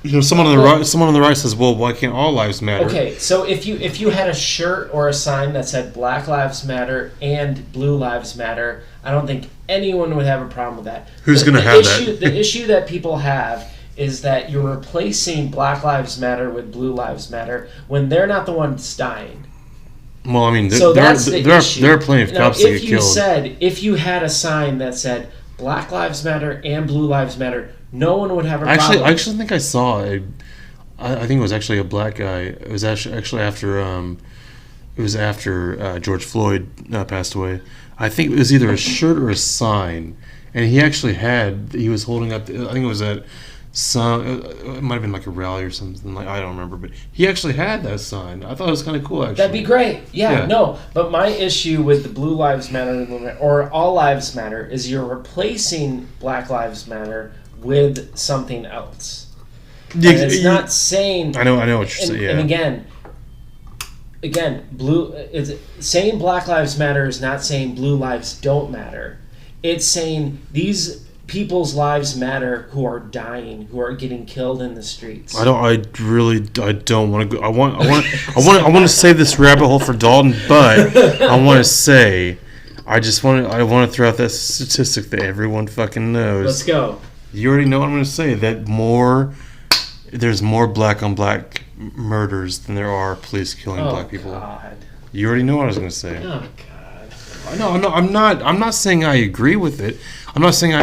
the right says, "Well, why can't all lives matter?" Okay, so if you had a shirt or a sign that said Black Lives Matter and Blue Lives Matter, I don't think anyone would have a problem with that. Who's going to have that? The issue that people have is that you're replacing Black Lives Matter with Blue Lives Matter when they're not the ones dying. Well, I mean, there are plenty of cops that get killed. If you had a sign that said Black Lives Matter and Blue Lives Matter, no one would have a problem. I actually think I saw I think it was actually a black guy. It was actually after George Floyd passed away. I think it was either a shirt or a sign, and he was holding up. I think it was at it might have been like a rally or something, like I don't remember, but he actually had that sign. I thought it was kind of cool, actually. That'd be great. Yeah, no, but my issue with the Blue Lives Matter or All Lives Matter is you're replacing Black Lives Matter with something else. Yeah, and it's not saying. I know what you're saying. Yeah. And again, saying Black Lives Matter is not saying Blue Lives don't matter. It's saying these people's lives matter who are dying, who are getting killed in the streets. I don't want to go. I want to save this rabbit hole for Dalton, but I want to say, I want to throw out that statistic that everyone fucking knows. Let's go. You already know what I'm going to say. That there's more black on black murders than there are police killing black people. God. You already know what I was going to say. Oh God. No, I'm not saying I agree with it. I'm not saying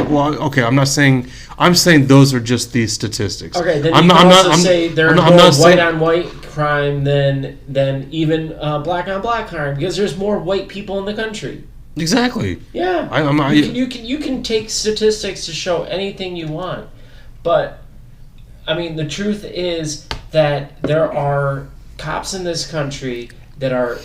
I'm saying those are just these statistics. Okay, then you can also say there's more white on white crime than even black on black crime because there's more white people in the country. Exactly. Yeah. You can take statistics to show anything you want, but I mean the truth is that there are cops in this country that are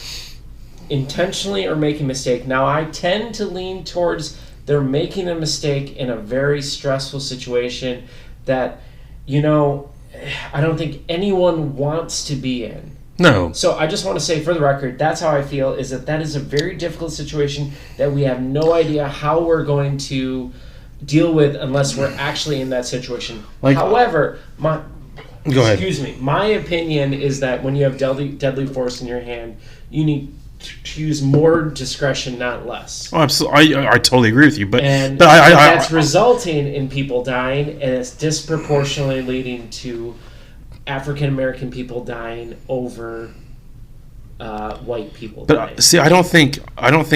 intentionally or making a mistake. Now I tend to lean towards they're making a mistake in a very stressful situation that, I don't think anyone wants to be in. No. So I just want to say for the record, that's how I feel, is that is a very difficult situation that we have no idea how we're going to deal with unless we're actually in that situation. However, go ahead. Excuse me. My opinion is that when you have deadly force in your hand, you need to use more discretion, not less. Oh, absolutely. I totally agree with you, but that's resulting in people dying, and it's disproportionately leading to African American people dying over white people dying. See, I don't think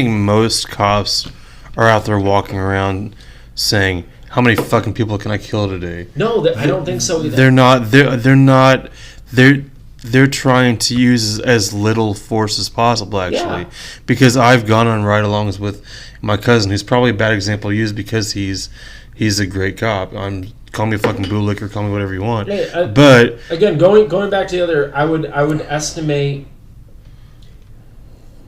most cops are out there walking around saying, "How many fucking people can I kill today?" No, I don't think so either. They're not. They're trying to use as little force as possible, actually. Yeah. Because I've gone on ride-alongs with my cousin, who's probably a bad example to use because he's a great cop. Call me a fucking bootlicker, call me whatever you want. But again, going back to the other, I would estimate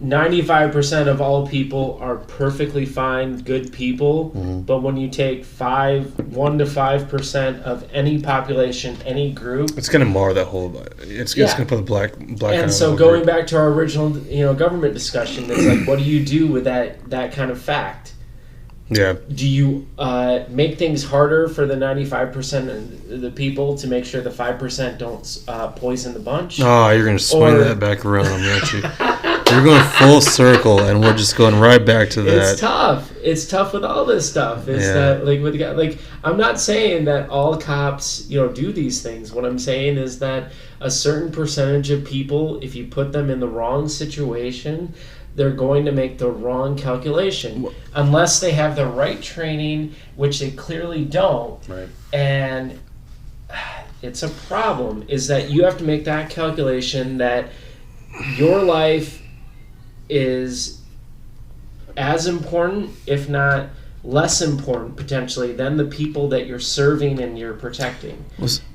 95% of all people are perfectly fine, good people. Mm-hmm. But when you take 1 to 5% of any population, any group, it's going to mar that whole. It's going to put the black. And so going back to our original, government discussion, it's like, what do you do with that kind of fact? Yeah. Do you make things harder for the 95% of the people to make sure the 5% don't poison the bunch? Oh, you're going to swing that back around, aren't you? You're going full circle, and we're just going right back to that. It's tough. It's tough with all this stuff. I'm not saying that all cops, do these things. What I'm saying is that a certain percentage of people, if you put them in the wrong situation, they're going to make the wrong calculation unless they have the right training, which they clearly don't. Right. And it's a problem, is that you have to make that calculation that your life is as important, if not less important potentially, than the people that you're serving and you're protecting.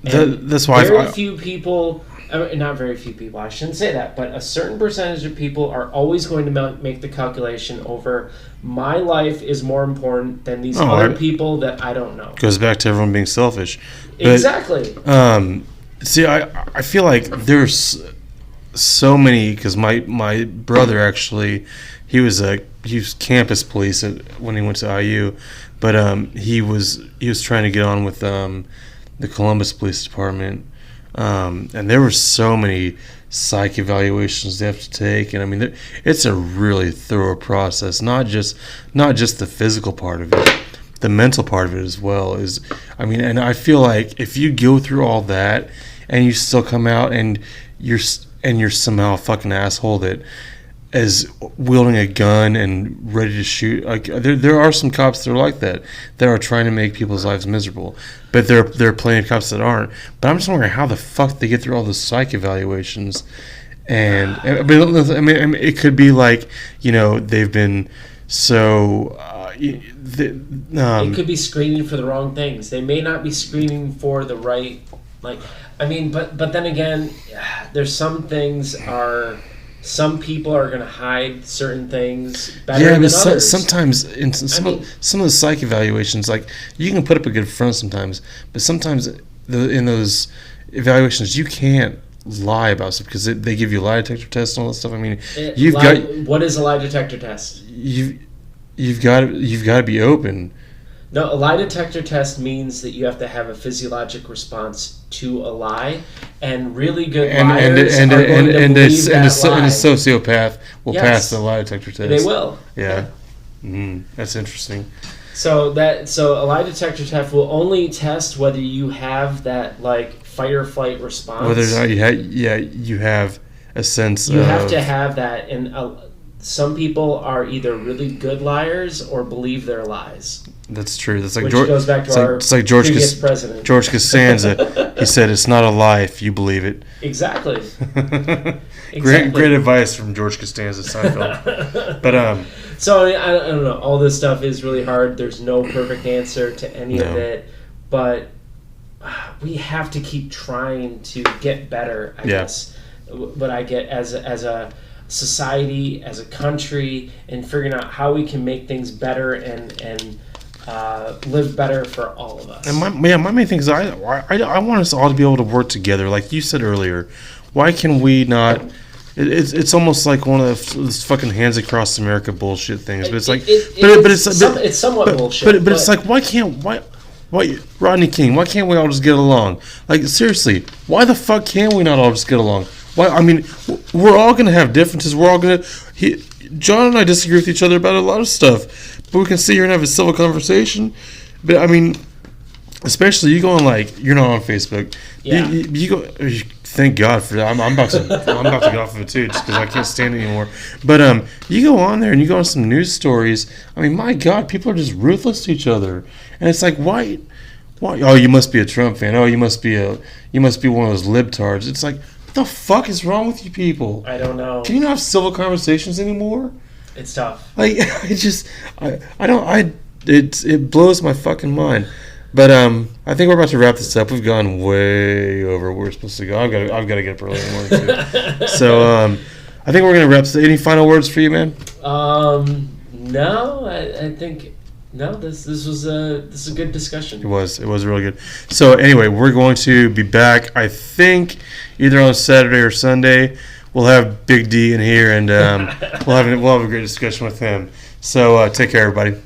That's why very few people, not very few people, I shouldn't say that, but a certain percentage of people are always going to make the calculation over my life is more important than these other people that I don't know. Goes back to everyone being selfish. But, exactly. See, I feel like there's so many, because my brother actually, he was campus police when he went to IU, but he was trying to get on with the Columbus Police Department, and there were so many psych evaluations they have to take, and I mean it's a really thorough process, not just the physical part of it, the mental part of it as well is, I mean, and I feel like if you go through all that and you still come out and you're somehow a fucking asshole that is wielding a gun and ready to shoot, like there are some cops that are like that are trying to make people's lives miserable, but there are plenty of cops that aren't. But I'm just wondering how the fuck they get through all those psych evaluations. And I mean it could be like, you know, they've been so it could be screening for the wrong things. They may not be screening for the right, like, I mean, but then again, there's some people are going to hide certain things better than others. Sometimes in some of the psych evaluations, like, you can put up a good front sometimes, but sometimes in those evaluations you can't lie about stuff because they give you a lie detector tests and all that stuff. I mean, what is a lie detector test? You've got to be open. No, a lie detector test means that you have to have a physiologic response to a lie, and really good liars are going to believe that lie. And a sociopath will pass the lie detector test. They will. Yeah. That's interesting. So a lie detector test will only test whether you have that, like, fight or flight response. Whether or not you have a sense. You have to have that, and some people are either really good liars or believe their lies. That's true. That's like which goes back to our previous president. George Costanza. He said, "It's not a lie if you believe it." Exactly. Great advice from George Costanza, Seinfeld. But so I don't know. All this stuff is really hard. There's no perfect answer to any of it, but we have to keep trying to get better. I guess. But I get as a society, as a country, and figuring out how we can make things better and live better for all of us. And my main thing is I want us all to be able to work together, like you said earlier. Why can we not? It's almost like one of those fucking Hands Across America bullshit things. But it's like, it's somewhat bullshit. But it's like, why Rodney King? Why can't we all just get along? Like, seriously, why the fuck can't we not all just get along? Why? I mean, we're all gonna have differences. We're all gonna. John and I disagree with each other about a lot of stuff, but we can sit here and have a civil conversation. But I mean, especially you going, like, you're not on Facebook. Yeah. You go. Thank God for that. I'm about to get off of it too, just because I can't stand it anymore. But you go on there and you go on some news stories. I mean, my God, people are just ruthless to each other, and it's like, why? Oh, you must be a Trump fan. Oh, you must be one of those libtards. It's like, what the fuck is wrong with you people? I don't know. Can you not have civil conversations anymore? It's tough. Like, it blows my fucking mind. But I think we're about to wrap this up. We've gone way over where we're supposed to go. I've got to get up early in the morning too. So I think we're gonna wrap. Any final words for you, man? No, I think. No, this is a good discussion. It was really good. So anyway, we're going to be back, I think, either on Saturday or Sunday. We'll have Big D in here, and we'll have a great discussion with him. So take care, everybody.